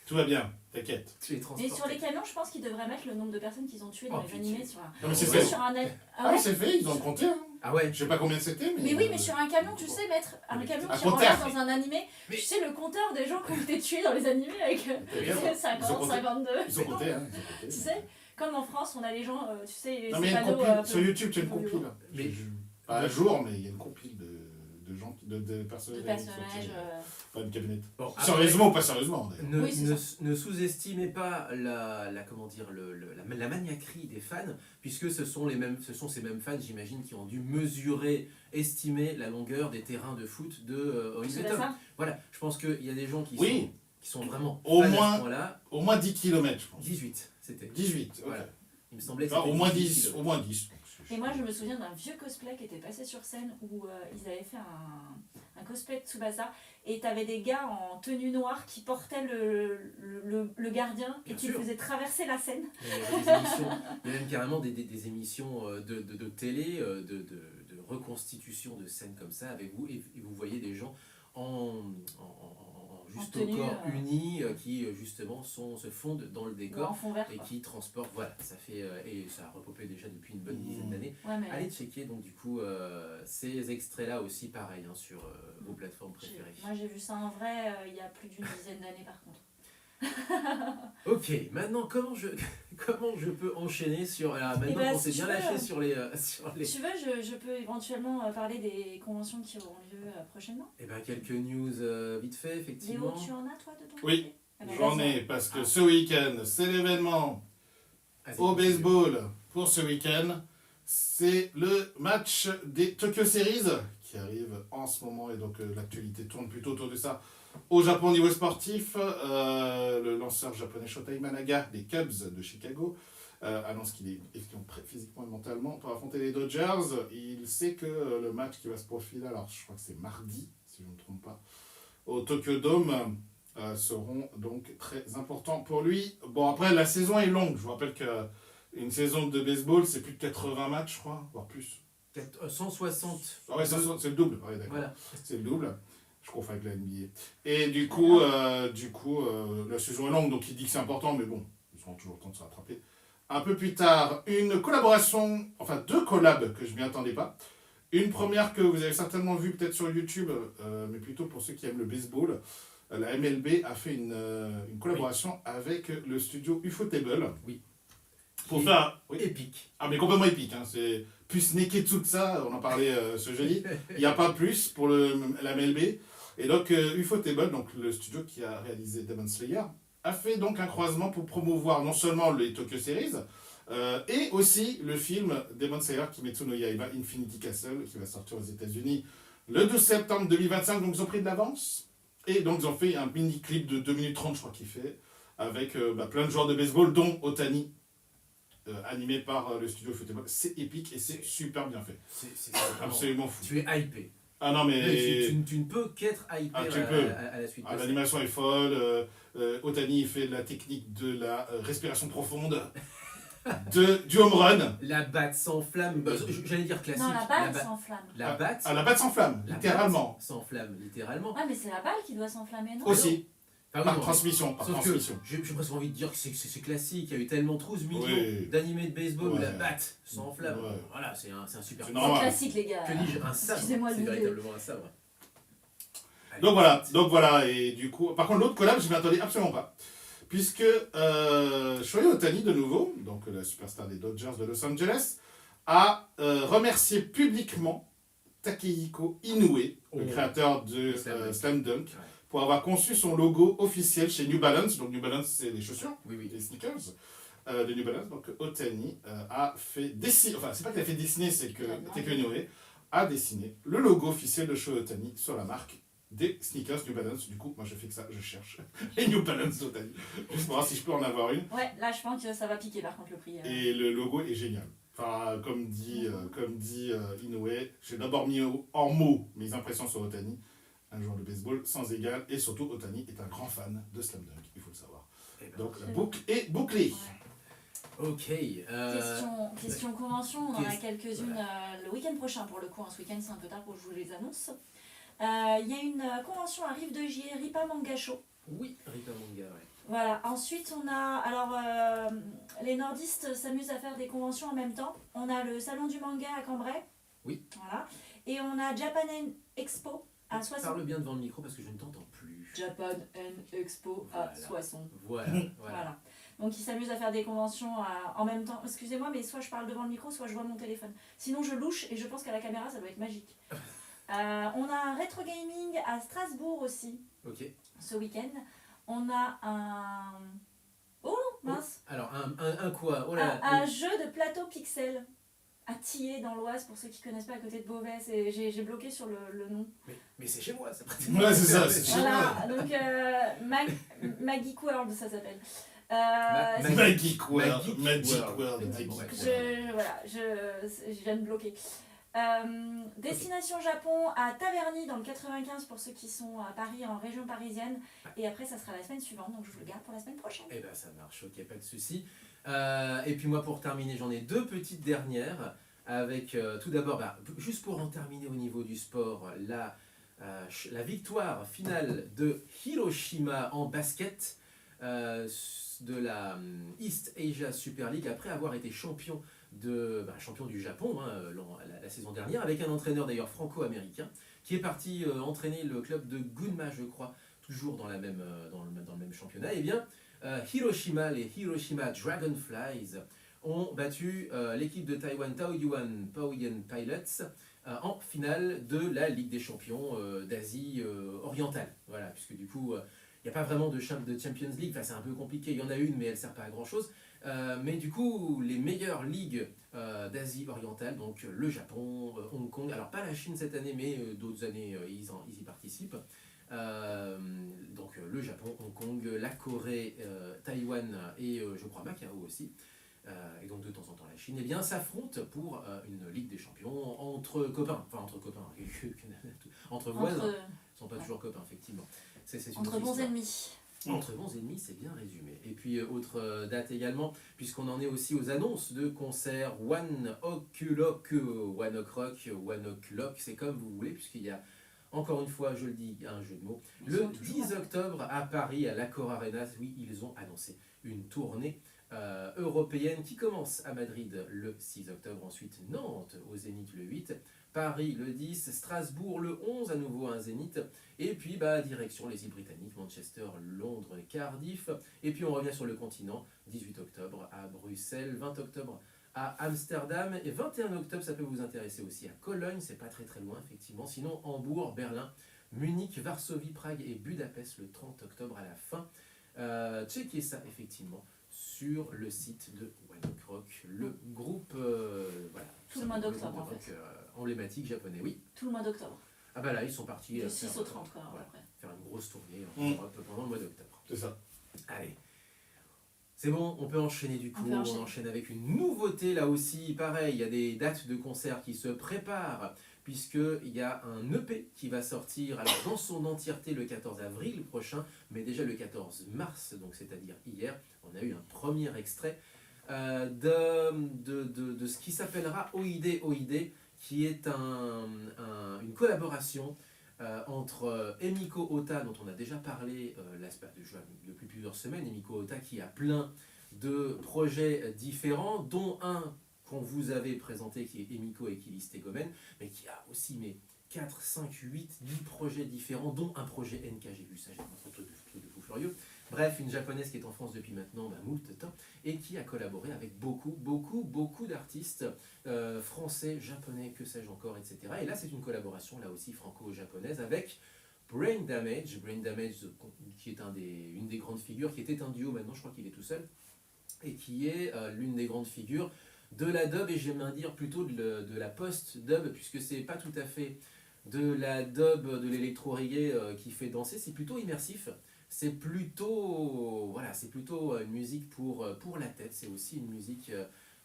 Tout va bien, t'inquiète. Tu es Et transporté. sur les camions, je pense qu'ils devraient mettre le nombre de personnes qu'ils ont tuées dans Oh, les pitié. animés sur un. Non, mais c'est Tu fait. sais, sur un. Ah Ah, ouais. c'est fait, ils ont compté. Hein. Ah ouais. Je sais pas combien c'était, mais. Mais oui, mais sur un camion, tu sais, mettre un Mais camion un qui compteur. renverse dans un animé. Mais- Tu sais, le compteur des gens qui ont été tués dans les animés avec Ils ont 50, compté. 52. Ils ont compté, hein. Ils ont compté. Tu sais, comme en France, on a les gens, tu sais, les Non, mais il y a une panneaux, compile. Sur YouTube, tu as une un peu compile. Mais- Pas à jour, mais il y a une compile de gens, de personnages. de personnages. Pas une camionnette. Bon, après, Sérieusement ou pas sérieusement, d'ailleurs. Ne, Oui, c'est ne sous-estimez pas comment dire, la maniaquerie des fans, puisque ce sont ces mêmes fans, j'imagine, qui ont dû mesurer, estimer la longueur des terrains de foot de C'est Oliveton. ça. Voilà, je pense qu'il y a des gens Oui. qui sont vraiment Au fans moins- à ce point-là. Au moins 10 km, je pense. 18, c'était. 18, ok. Voilà. Il me semblait que Non, c'était au moins 18 10. kilos. Au moins 10. Et moi, je me souviens d'un vieux cosplay qui était passé sur scène où ils avaient fait un cosplay de Tsubasa et t'avais des gars en tenue noire qui portaient le gardien et Bien qui sûr. le faisaient traverser la scène. Il y a des émissions, il y a même carrément des émissions de télé, de reconstitution de scènes comme ça avec vous, et vous voyez des gens juste En tenue, au corps unis qui justement se fondent dans le Ou décor en fond vert. et Quoi. qui transportent, voilà, ça fait, et ça a repopé déjà depuis une bonne dizaine d'années. Ouais, mais Allez checker donc du coup ces extraits-là aussi pareil hein, sur vos plateformes préférées. moi, j'ai vu ça en vrai il y a plus d'une dizaine d'années par contre. Ok, maintenant comment je peux enchaîner sur... Alors maintenant ben, qu'on s'est si bien tu veux, lâché sur les... Si tu veux, je peux éventuellement parler des conventions qui auront lieu prochainement. Eh ben quelques news vite fait, Léo, effectivement. tu en as toi de ton Oui, côté Eh ben, J'en vas-y. ai, parce que ce week-end, c'est l'événement Vas-y, au continue. baseball pour ce week-end. C'est le match des Tokyo Series qui arrive en ce moment, et donc l'actualité tourne plutôt autour de ça. Au Japon, au niveau sportif, le lanceur japonais Shota Imanaga des Cubs de Chicago annonce qu'il est effectivement prêt physiquement et mentalement pour affronter les Dodgers. Il sait que le match qui va se profiler, alors je crois que c'est mardi, si je ne me trompe pas, au Tokyo Dome, seront donc très importants pour lui. Bon, après, la saison est longue. Je vous rappelle qu'une saison de baseball, c'est plus de 80 matchs, je crois, voire plus. 160. Ah ouais, c'est le double, ouais, d'accord. Voilà. C'est le double. Je confonds avec la NBA. Et du coup, la saison est longue, donc il dit que c'est important, mais bon, ils auront toujours le temps de se rattraper. Un peu plus tard, une collaboration, enfin 2 collabs que je ne m'y attendais pas. Une première que vous avez certainement vue peut-être sur YouTube, mais plutôt pour ceux qui aiment le baseball. La MLB a fait une collaboration avec le studio Ufotable. Oui. Pour Qui est faire... Oui. Épique. Ah mais complètement épique, hein. C'est plus Neketsu que ça, on en parlait ce jeudi. Il n'y a pas plus pour la MLB. Et donc Ufotable, donc le studio qui a réalisé Demon Slayer, a fait donc un croisement pour promouvoir non seulement les Tokyo Series, et aussi le film Demon Slayer Kimetsu no Yaiba Infinity Castle, qui va sortir aux États-Unis le 12 septembre 2025. Donc ils ont pris de l'avance. Et donc ils ont fait un mini clip de 2 minutes 30, je crois qu'il fait, avec plein de joueurs de baseball, dont Otani. Animé par le studio Ufotable. C'est épique et c'est super bien fait. C'est Absolument fou. Tu es hypé. Ah non mais... Tu ne peux qu'être hypé Ah, tu peux. à la suite. Ah, de ça. l'animation est folle. Otani il fait la technique de la respiration profonde, du home run. La batte sans flamme, j'allais dire classique. Non, la balle s'enflamme. La batte, Ah, la batte s'enflamme, la littéralement. batte s'enflamme, littéralement. Ouais, mais c'est la balle qui doit s'enflammer, non Aussi, Ah oui, par non, transmission. Par Sauf que transmission. j'ai presque envie de dire que c'est classique. Il y a eu tellement 12 millions Oui. d'animés de baseball où la Ouais. batte s'enflamme. Ouais. Voilà, c'est un super. C'est C'est normal. classique, les gars. Que dis-je, un sabre. Excusez-moi de C'est vous dire. véritablement un sabre. Allez, Donc voilà, et du coup... Par contre, l'autre collab, je ne m'y attendais absolument pas. Puisque Shohei Ohtani, de nouveau, donc la superstar des Dodgers de Los Angeles, a remercié publiquement Takehiko Inoue, le Oh. créateur de Slam Dunk. Slam Dunk, Ouais. pour avoir conçu son logo officiel chez New Balance. Donc New Balance, c'est les chaussures, Oui, oui. les sneakers de New Balance. Donc Otani a fait dessiner, enfin c'est pas qu'il a fait dessiner, c'est que Takeo Inoue a dessiné le logo officiel de Shohei Otani sur la marque des sneakers New Balance. Du coup, moi je fais que ça, je cherche les New Balance Otani, juste pour voir si je peux en avoir une. Ouais, là je pense que ça va piquer par contre le prix. Et le logo est génial. Enfin, comme dit Inoue, j'ai d'abord mis en mots mes impressions sur Otani, un joueur de baseball sans égal, et surtout Otani est un grand fan de Slam Dunk, il faut le savoir. Eh ben, Donc la boucle est bouclée. ok. Question convention, on en a Qu'est-ce- quelques-unes le week-end prochain pour le coup. Ce week-end c'est un peu tard pour que je vous les annonce. Il y a une convention à Rive de Gier, Ripa Manga Show. Oui, Rita Manga, ouais. Voilà, ensuite on a, alors les nordistes s'amusent à faire des conventions en même temps. On a le salon du manga à Cambrai. Oui. Voilà. Et on a Japan Expo à Soissons. Parle bien devant le micro parce que je ne t'entends plus. Japan Expo à Voilà. Soissons. Voilà. Voilà. Donc ils s'amusent à faire des conventions en même temps. Excusez-moi, mais soit je parle devant le micro, soit je vois mon téléphone. Sinon je louche et je pense qu'à la caméra ça doit être magique. On a un rétro gaming à Strasbourg aussi Ok. ce week-end. On a un... Oh mince, Alors, un quoi? Oh là là. un jeu de plateau pixel à Thiers dans l'Oise pour ceux qui connaissent pas à côté de Beauvais. J'ai bloqué sur le nom. Mais c'est chez moi, ça. Ouais, c'est ça, c'est chez Voilà, donc Magic World ça s'appelle. Magic World. Magic Magic World. World. Effectivement, Magic ouais. Voilà, je viens de bloquer. Destination Japon à Taverny dans le 95 pour ceux qui sont à Paris, en région parisienne. Et après, ça sera la semaine suivante, donc je vous le garde pour la semaine prochaine. Eh ben ça marche, ok, pas de souci. Et puis moi pour terminer, j'en ai deux petites dernières. Avec tout d'abord, juste pour en terminer au niveau du sport, la victoire finale de Hiroshima en basket de la East Asia Super League après avoir été champion du Japon la saison dernière, avec un entraîneur d'ailleurs franco-américain qui est parti entraîner le club de Gunma, je crois, toujours dans le même championnat. Et bien, Hiroshima, les Hiroshima Dragonflies ont battu l'équipe de Taïwan Taoyuan Pilots en finale de la Ligue des champions d'Asie orientale. Voilà, puisque du coup, il n'y a pas vraiment de Champions League, enfin, c'est un peu compliqué, il y en a une mais elle ne sert pas à grand chose. Mais du coup, les meilleures ligues d'Asie orientale, donc le Japon, Hong Kong, alors pas la Chine cette année, mais d'autres années ils y participent. Donc le Japon, Hong Kong, la Corée, Taïwan et je crois Macao aussi. Et donc de temps en temps la Chine, eh bien s'affrontent pour une Ligue des Champions entre copains, entre voisins. Ils ne sont pas toujours copains, effectivement. C'est une Entre autre bons histoire. ennemis. Entre bons ennemis, c'est bien résumé. Et puis autre date également, puisqu'on en est aussi aux annonces de concerts One Ok Rock, c'est comme vous voulez, puisqu'il y a encore une fois, je le dis, un jeu de mots. Le 10 octobre à Paris, à l'Accor Arena, oui, ils ont annoncé une tournée européenne qui commence à Madrid le 6 octobre, ensuite Nantes au Zénith le 8, Paris le 10, Strasbourg le 11, à nouveau un Zénith, et puis direction les îles Britanniques, Manchester, Londres, Cardiff, et puis on revient sur le continent, 18 octobre à Bruxelles, 20 octobre à Amsterdam, et 21 octobre, ça peut vous intéresser aussi à Cologne, c'est pas très très loin effectivement, sinon Hambourg, Berlin, Munich, Varsovie, Prague et Budapest le 30 octobre à la fin. Checkez ça effectivement sur le site de One Ok Rock, le groupe Tout le mois d'octobre, en fait. emblématique japonais, oui. Tout le mois d'octobre. Ah bah là, ils sont partis Du 6 au 30 quoi, voilà, après. faire une grosse tournée en Europe pendant le mois d'octobre. C'est ça. Allez. C'est bon, on peut enchaîner du coup. On peut enchaîner. On enchaîne avec une nouveauté là aussi. Pareil, il y a des dates de concerts qui se préparent, puisqu'il y a un EP qui va sortir alors, dans son entièreté le 14 avril prochain, mais déjà le 14 mars, donc c'est-à-dire hier, on a eu un premier extrait de ce qui s'appellera Oide Oide, qui est une collaboration entre Emiko Ota, dont on a déjà parlé depuis plusieurs semaines. Emiko Ota qui a plein de projets différents, dont un qu'on vous avait présenté qui est Emiko Ekilis Tegomen, mais qui a aussi 4, 5, 8, 10 projets différents, dont un projet NK, j'ai vu ça, j'ai un truc de fou furieux. Bref, une japonaise qui est en France depuis maintenant moult temps et qui a collaboré avec beaucoup d'artistes français, japonais, que sais-je encore, etc. Et là, c'est une collaboration là aussi franco-japonaise avec Brain Damage. Brain Damage, qui est une des grandes figures, qui était un duo maintenant, je crois qu'il est tout seul, et qui est l'une des grandes figures de la dub, et j'aime bien dire plutôt de la post-dub, puisque c'est pas tout à fait de la dub, de l'électro-reggae qui fait danser, c'est plutôt immersif. C'est plutôt, voilà, c'est plutôt une musique pour la tête, c'est aussi une musique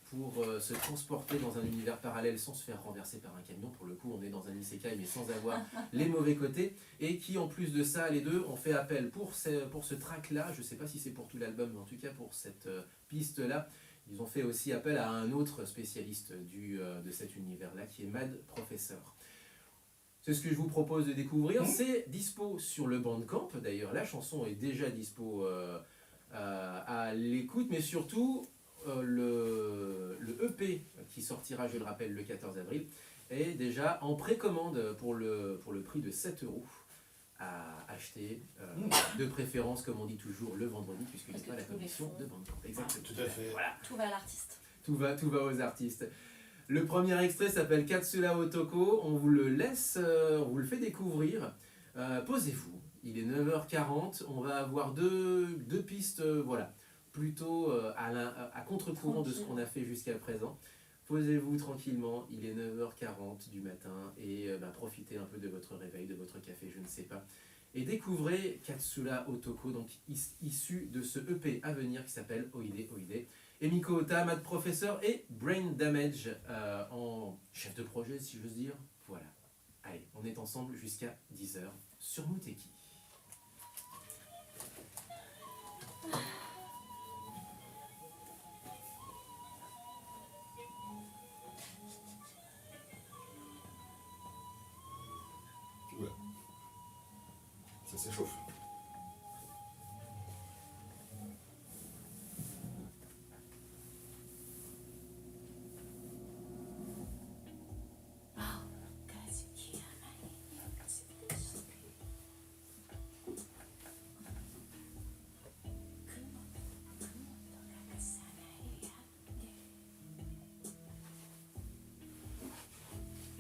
pour se transporter dans un univers parallèle sans se faire renverser par un camion. Pour le coup, on est dans un isekai mais sans avoir les mauvais côtés. Et qui, en plus de ça, les deux ont fait appel pour ce track-là, je ne sais pas si c'est pour tout l'album, mais en tout cas pour cette piste-là, ils ont fait aussi appel à un autre spécialiste de cet univers-là, qui est Mad Professor. C'est ce que je vous propose de découvrir. C'est dispo sur le Bandcamp. D'ailleurs, la chanson est déjà dispo à l'écoute, mais surtout le EP qui sortira, je le rappelle, le 14 avril, est déjà en précommande pour le prix de 7 € à acheter, de préférence, comme on dit toujours, le vendredi, puisqu'il n'y a pas la commission de Bandcamp. Exactement. Tout à fait. Voilà. Tout va à l'artiste. Tout va aux artistes. Le premier extrait s'appelle Katsura Otoko. On vous le laisse, on vous le fait découvrir. Posez-vous. Il est 9h40. On va avoir deux pistes, voilà, plutôt à contre-courant de ce qu'on a fait jusqu'à présent. Posez-vous tranquillement. Il est 9h40 du matin et profitez un peu de votre réveil, de votre café, je ne sais pas. Et découvrez Katsura Otoko, donc issu de ce EP à venir qui s'appelle Oide Oide. Et Miko Ota, Mad Professor et Brain Damage en chef de projet, si j'ose dire. Voilà. Allez, on est ensemble jusqu'à 10h sur Muteki. Ouais. Ça s'échauffe.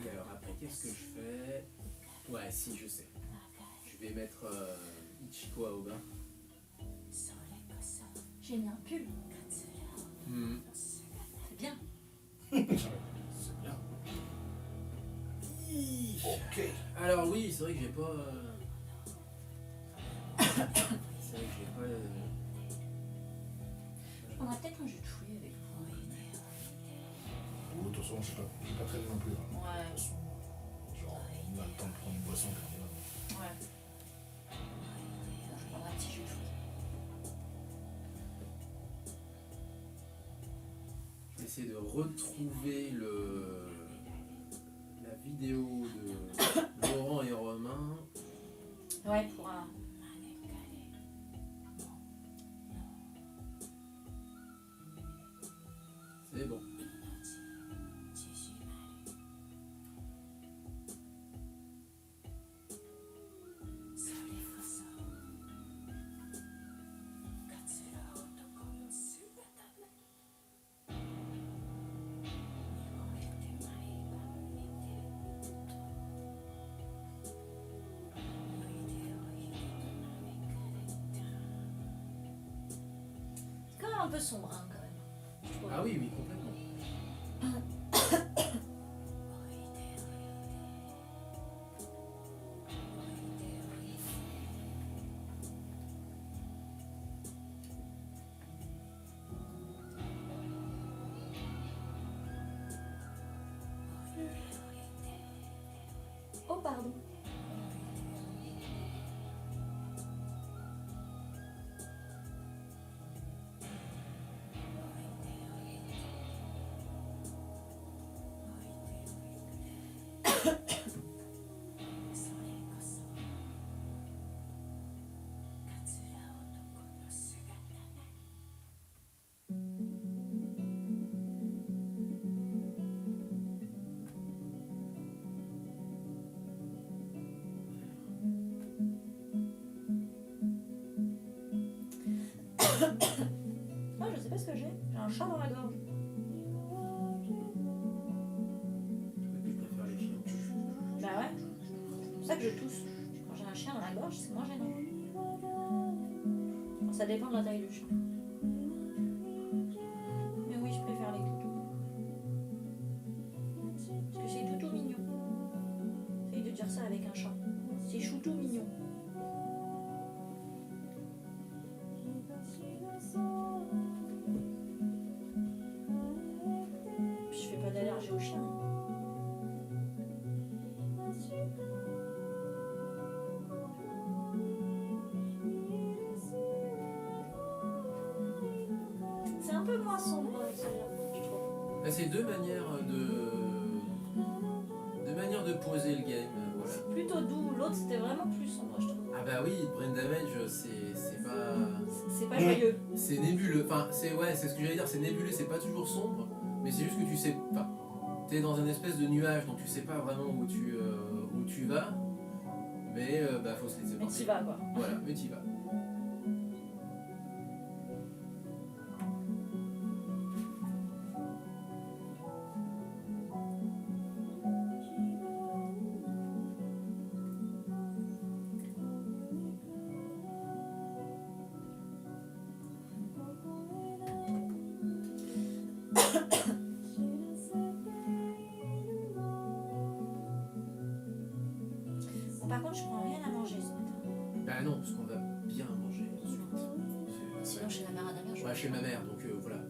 Et alors après, qu'est-ce que je fais? Ouais, si, je sais. Je vais mettre Ichiko Aoba. J'ai mis un pull. C'est bien. C'est bien. Ok. Alors oui, c'est vrai que j'ai pas... C'est vrai que j'ai pas... Je prendrais peut-être un jus de fruits avec vous. Ou de toute façon, je suis pas très bien non plus. Hein. Ouais. Genre, on a le temps de prendre une boisson puis on y va. Ouais. Je prendrais un petit jus de fruits. Je vais essayer de retrouver la vidéo de Laurent et Romain. Ouais, pour un... C'est bon. C'est quand même un peu sombre, hein, quand même. Je trouve. Ah oui, oui, complètement. Oh, pardon. Moi, je sais pas ce que j'ai. J'ai un chat dans la gorge. Je préfère les chiens. Bah ouais. C'est pour ça que je tousse. Quand j'ai un chien dans c'est moins gênant. Ça dépend de la taille du chat. Mais oui, je préfère les toutous. Parce que c'est toutou mignon. Essaye de dire ça avec un chat. C'est choutou mignon. Je fais pas d'allergie aux chiens. C'est un peu moins sombre, celle-là, je trouve. Là, c'est deux manières de poser le game. Voilà. C'est plutôt doux. L'autre, c'était vraiment plus sombre, je trouve. Ah bah oui, Brain Damage, c'est pas... C'est pas joyeux. C'est nébuleux, enfin c'est ce que j'allais dire, c'est nébuleux, c'est pas toujours sombre, mais c'est juste que tu sais pas. T'es dans un espèce de nuage, donc tu sais pas vraiment où tu vas, mais bah faut se laisser Mais porter. t'y vas, quoi. Voilà, mais t'y vas. Bon, par contre, je prends rien à manger ce matin. Bah non, parce qu'on va bien manger ensuite. Sinon, chez la mère à Damien, je Ouais, chez ma mère, donc voilà.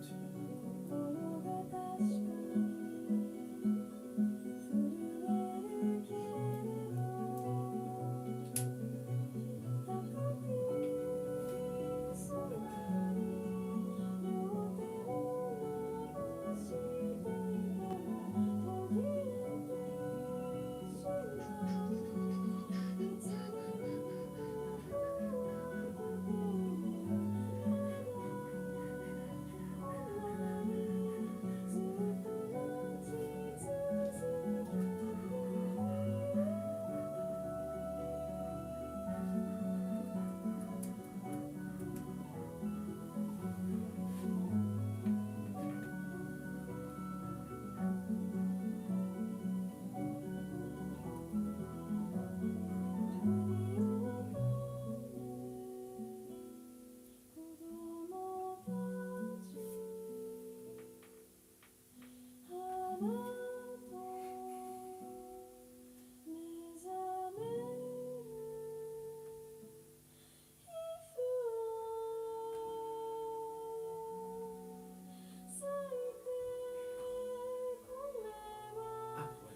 Ah ouais.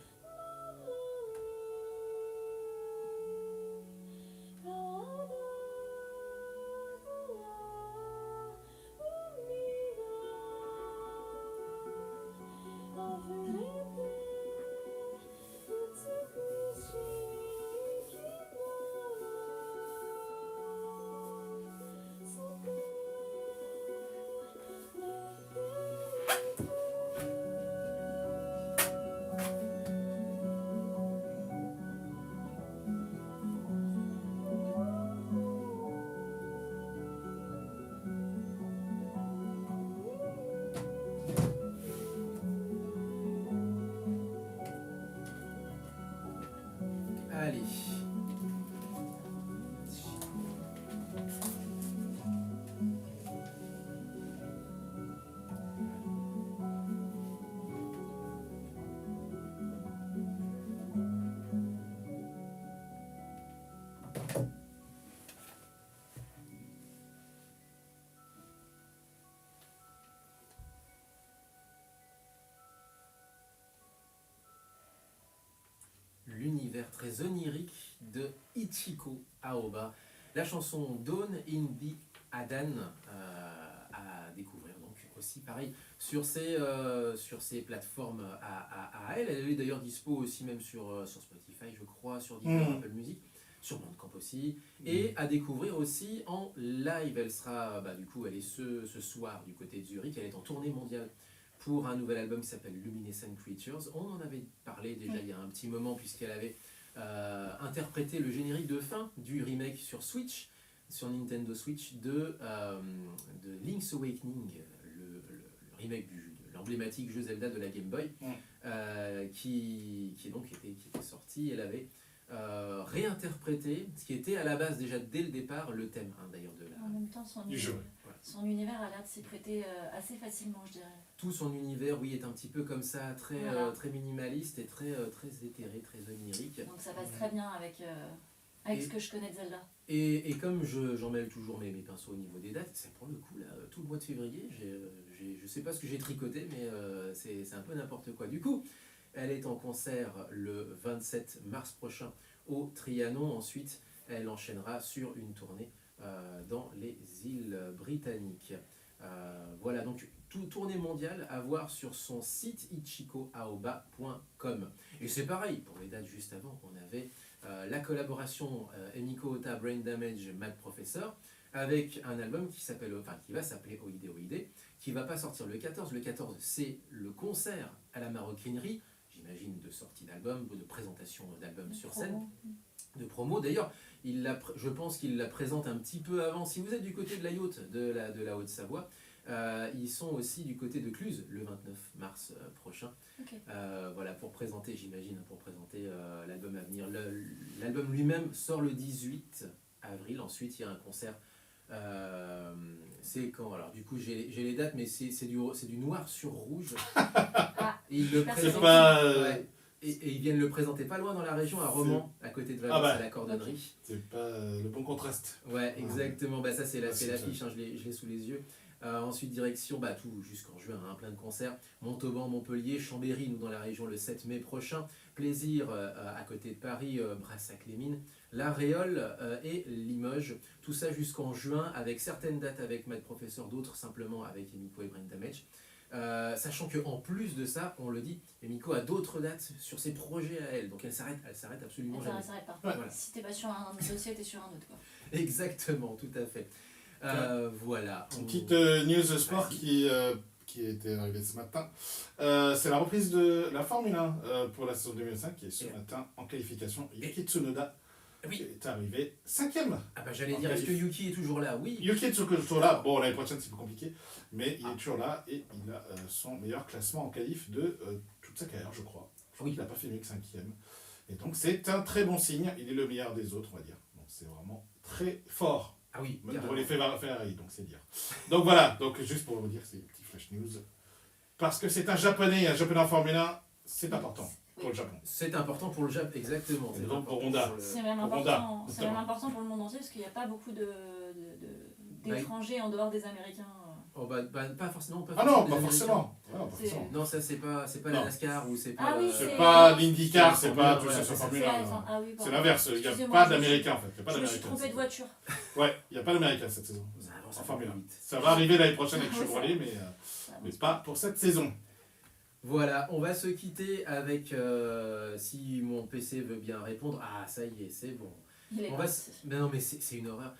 Allez. L'univers très onirique de Ichiko Aoba. La chanson Dawn in the Adan à découvrir donc aussi pareil sur ces plateformes à elle. Elle est d'ailleurs dispo aussi même sur Spotify je crois, sur Deezer, Apple Music, sur Bandcamp aussi, et à découvrir aussi en live. Elle sera, du coup elle est ce soir du côté de Zurich, elle est en tournée mondiale pour un nouvel album qui s'appelle Luminescent Creatures. On en avait parlé déjà il y a un petit moment puisqu'elle avait interprété le générique de fin du remake sur Switch, sur Nintendo Switch de Link's Awakening, le remake de l'emblématique jeu Zelda de la Game Boy, qui était sorti. Elle avait réinterpréter ce qui était à la base déjà dès le départ le thème d'ailleurs de En même temps, Du jeu. son univers a l'air de s'y prêter assez facilement, je dirais. tout son univers, oui, est un petit peu comme ça, très, Voilà. très minimaliste et très, très éthéré, très onirique. Donc ça passe très bien avec, avec ce que je connais de Zelda. Et comme j'en mêle toujours mes pinceaux au niveau des dates, c'est pour le coup, là, tout le mois de février, je sais pas ce que j'ai tricoté, mais c'est un peu n'importe quoi. Du coup, elle est en concert le 27 mars prochain au Trianon. Ensuite, elle enchaînera sur une tournée dans les îles britanniques. Voilà, donc tournée mondiale à voir sur son site ichikoaoba.com. Et c'est pareil, pour les dates juste avant, on avait la collaboration Emiko Ota Brain Damage Mad Professor avec un album qui va s'appeler Oide Oide, qui va pas sortir le 14. Le 14, c'est le concert à la maroquinerie, j'imagine de sortie d'album, de présentation d'album sur scène, de promo. D'ailleurs, je pense qu'il la présente un petit peu avant. Si vous êtes du côté de la Yacht, de la Haute-Savoie, ils sont aussi du côté de Cluse le 29 mars prochain. Okay. Voilà, pour présenter, j'imagine, l'album à venir. L'album lui-même sort le 18 avril. Ensuite, il y a un concert. C'est quand? Alors, du coup, j'ai les dates, mais c'est du noir sur rouge. Et ils le présentent. Ouais. Et ils viennent le présenter pas loin dans la région, à Romans, à côté de Valence, à la cordonnerie. C'est pas le bon contraste. Ouais, exactement. Bah, ça, c'est l'affiche, hein, je l'ai sous les yeux. Ensuite, direction, tout jusqu'en juin, plein de concerts. Montauban, Montpellier, Chambéry, nous dans la région le 7 mai prochain. Plaisir à côté de Paris, Brassac-les-Mines, La Réole et Limoges. Tout ça jusqu'en juin, avec certaines dates avec Mad Professor, d'autres simplement avec Emiko et Brain Damage. Sachant qu'en plus de ça, on le dit, Emiko a d'autres dates sur ses projets à elle, donc elle s'arrête absolument jamais. Elle s'arrête pas. Voilà. Si t'es pas sur un dossier, t'es sur un autre, quoi. Exactement, tout à fait. Voilà. Une petite news sport qui était arrivée ce matin. C'est la reprise de la Formule 1 pour la saison 2005 qui est ce matin en qualification. Yuki Tsunoda est arrivé 5ème. J'allais dire, est-ce que Yuki est toujours là? Oui. Yuki est toujours là. Bon, l'année prochaine c'est plus compliqué, mais il est toujours là et il a son meilleur classement en qualif de toute sa carrière, je crois. Il n'a pas fait mieux que 5ème. Et donc c'est un très bon signe. Il est le meilleur des autres, on va dire. Donc c'est vraiment très fort. Ah oui, même pour les Ferrari, donc c'est dire. Donc voilà, donc juste pour vous dire, c'est des petits flash news. Parce que c'est un japonais en Formule 1, c'est important pour le Japon. C'est important pour le Japon, exactement. Et donc pour Honda. C'est même important pour le monde entier parce qu'il n'y a pas beaucoup d'étrangers en dehors des Américains. Pas forcément. Non, pas forcément. Non, ça c'est pas la NASCAR ou c'est pas. Ah oui, c'est pas l'IndyCar, c'est pas tout ça sur Formule 1. C'est l'inverse, il n'y a pas d'Américains en fait. Je me suis trompé de voiture. Ouais, il n'y a pas d'Américains cette saison. En Formule 1. Ça va arriver l'année prochaine avec Chevrolet, mais pas pour cette saison. Voilà, on va se quitter avec, si mon PC veut bien répondre, ça y est, c'est bon. Non mais c'est une horreur.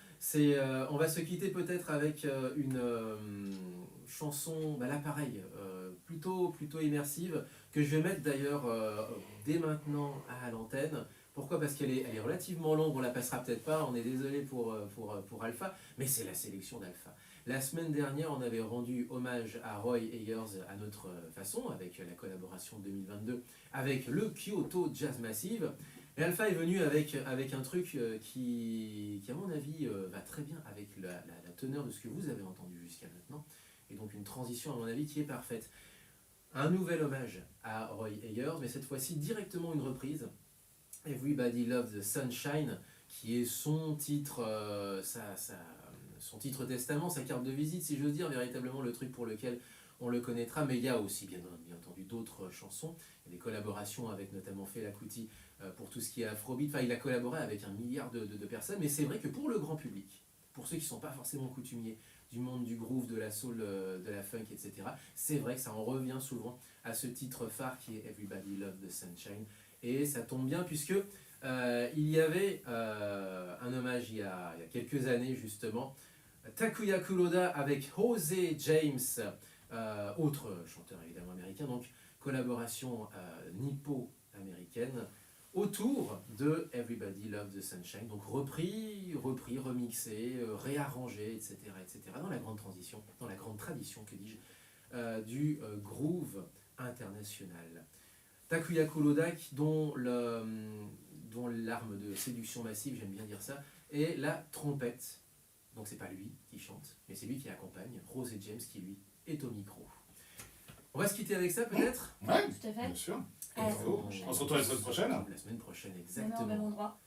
On va se quitter peut-être avec une chanson, là pareil, plutôt immersive, que je vais mettre d'ailleurs dès maintenant à l'antenne. Pourquoi? Parce qu'elle est relativement longue, on la passera peut-être pas, on est désolé pour Alpha, mais c'est la sélection d'Alpha. La semaine dernière, on avait rendu hommage à Roy Ayers à notre façon, avec la collaboration 2022, avec le Kyoto Jazz Massive. Et Alpha est venu avec un truc qui, à mon avis, va très bien avec la teneur de ce que vous avez entendu jusqu'à maintenant. Et donc une transition, à mon avis, qui est parfaite. Un nouvel hommage à Roy Ayers, mais cette fois-ci directement une reprise. Everybody Loves the Sunshine, qui est son titre, son titre testament, sa carte de visite, si j'ose dire, véritablement le truc pour lequel on le connaîtra. Mais il y a aussi, bien entendu, d'autres chansons. Il y a des collaborations avec notamment Fela Kuti pour tout ce qui est afrobeat. Enfin, il a collaboré avec 1 milliard de personnes, mais c'est vrai que pour le grand public, pour ceux qui ne sont pas forcément coutumiers du monde du groove, de la soul, de la funk, etc., c'est vrai que ça en revient souvent à ce titre phare qui est Everybody Loves the Sunshine. Et ça tombe bien puisque il y avait un hommage il y a quelques années justement, Takuya Kuroda avec Jose James, autre chanteur évidemment américain, donc collaboration nippo-américaine autour de Everybody Loves the Sunshine, donc repris, remixé, réarrangé, etc., dans la grande tradition, que dis-je, du groove international. Takuya Kuroda, dont dont l'arme de séduction massive, j'aime bien dire ça, est la trompette. Donc c'est pas lui qui chante, mais c'est lui qui accompagne Rose et James qui lui est au micro. On va se quitter avec ça peut-être. Ouais, Tout à fait. bien sûr. À la Bravo. semaine prochaine. On se retrouve la semaine prochaine. La semaine prochaine, Même heure, exactement. même endroit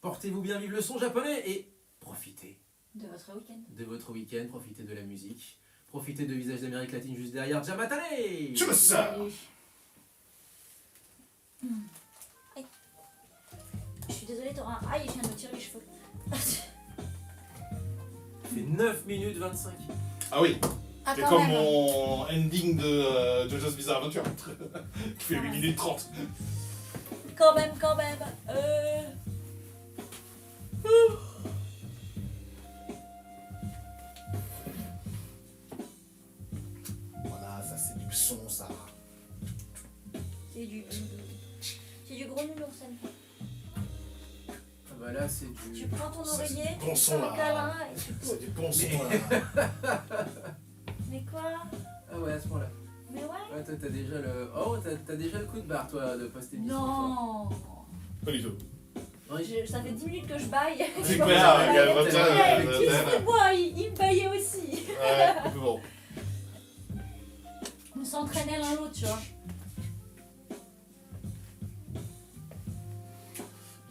Portez-vous bien, vive le son japonais et profitez de votre week-end. de votre week-end, profitez de la musique, profitez de Visage d'Amérique latine juste derrière. Jamatane! Tchuss. Salut. Aïe. Je suis désolée, t'auras un aïe, je viens de me tirer les cheveux. Il fait 9 minutes 25. Ah oui, Ah, c'est quand comme même. mon ending de JoJo's Bizarre Adventure, qui fait 8 minutes 30. Quand même. Voilà, ça c'est du son, ça. C'est du gros nounours. Ah bah là c'est du... Tu prends ton Ça, c'est oreiller, du bon tu son, fais un là. câlin et tu C'est poses. du bon son, là. Mais quoi? Ah ouais, à ce moment-là. Mais ouais. Ouais, toi t'as déjà le... Oh, t'as déjà le coup de barre toi de post-émission. Non. Pas du tout. Non, Ça fait 10 minutes que je baille. C'est Je pense clair, que je regarde, baille. retiens, Ouais, retiens. c'est moi, il me baillait aussi. Ouais, bon. On s'entraînait l'un l'autre, tu vois.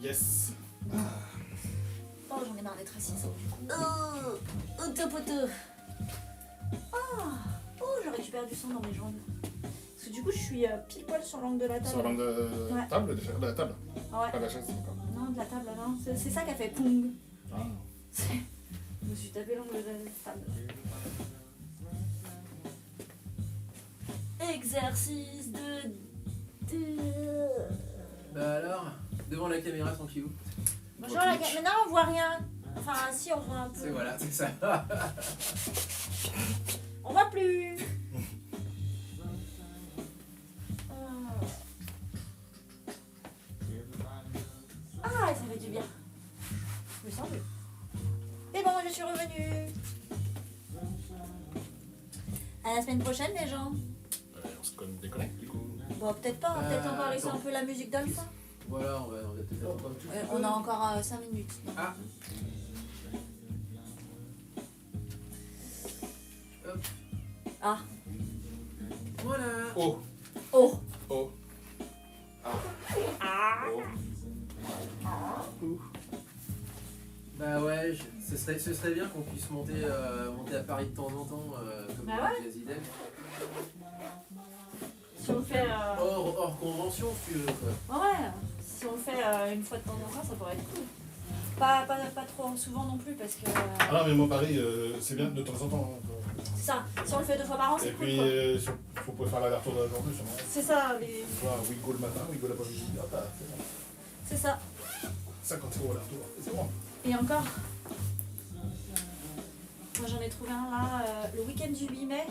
Yes. Oh, j'en ai marre d'être assise. Oh, top auto. Oh, j'aurais dû perdre du sang dans mes jambes. Parce que du coup, je suis pile poil sur l'angle de la table. Sur l'angle de Ouais. table, déjà, de la table. Ah ouais. Pas de la chaise, encore. Non, de la table, non. C'est ça qui a fait poum. Ah. Je me suis tapé l'angle de la table. Exercice de... Bah alors, devant la caméra tranquillou. Bonjour la gars. Maintenant, on voit rien. Enfin, si, on voit un peu. C'est voilà, c'est ça. On voit plus. Ah, ça fait du bien. Je me sens mieux. Et bon, je suis revenue. À la semaine prochaine, les gens. On se déconnecte, du coup. Bon, peut-être pas. Peut-être encore laisser un peu la musique d'Alpha. Voilà, on va peut-être faire encore un petit peu. On a encore 5 minutes. Donc. Ah. Hop. Ah. Voilà. Oh, Oh. oh. Ah. Oh. Bah ouais, ce serait bien qu'on puisse monter à Paris de temps en temps, comme Bah ouais. Jazzy Def. Si on le fait... Hors convention, si tu veux, quoi. Ouais, si on le fait une fois de temps en temps, ça pourrait être cool. Pas trop souvent non plus, parce que... Ah non, mais moi, Paris, c'est bien de temps en temps. Hein. c'est ça, si on le fait 2 fois par an, Et c'est cool, puis, quoi. faut pouvoir faire l'aller-retour de la journée, sûrement. C'est ça, les... Soit Wigo le matin, Wigo l'après-midi. Ah, bah, c'est bon. c'est ça. 50 € l'aller-retour, c'est bon. Et encore, moi j'en ai trouvé un là, le week-end du 8 mai,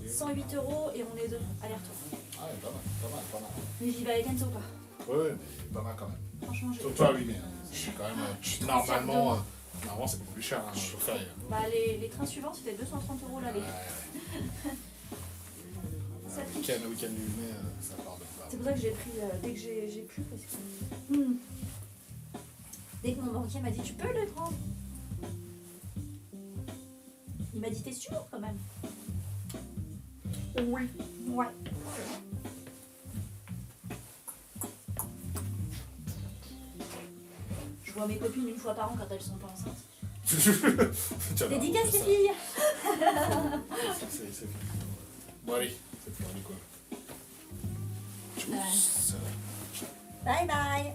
108 € et on est 2, aller-retour. Ah, ouais, pas mal. Mais j'y vais avec Enzo quoi. Ouais, mais pas mal quand même. Franchement, j'ai... Surtout toi, oui, mais c'est quand même. Normalement, c'est beaucoup plus cher, hein, je fais. Bah, les trains suivants c'était 230 € l'aller. Ça Le pique. week-end du mai, ça part de C'est pour ça que j'ai pris dès que j'ai pu parce que... Dès que mon banquier m'a dit tu peux le prendre. Il m'a dit t'es sûr quand même. Oui. Ouais. Je vois mes copines une fois par an quand elles sont pas enceintes. Tiens, là, Dédicace on fait les ça. filles. C'est bon, allez, c'est fini quoi. Tchuss. Bye bye.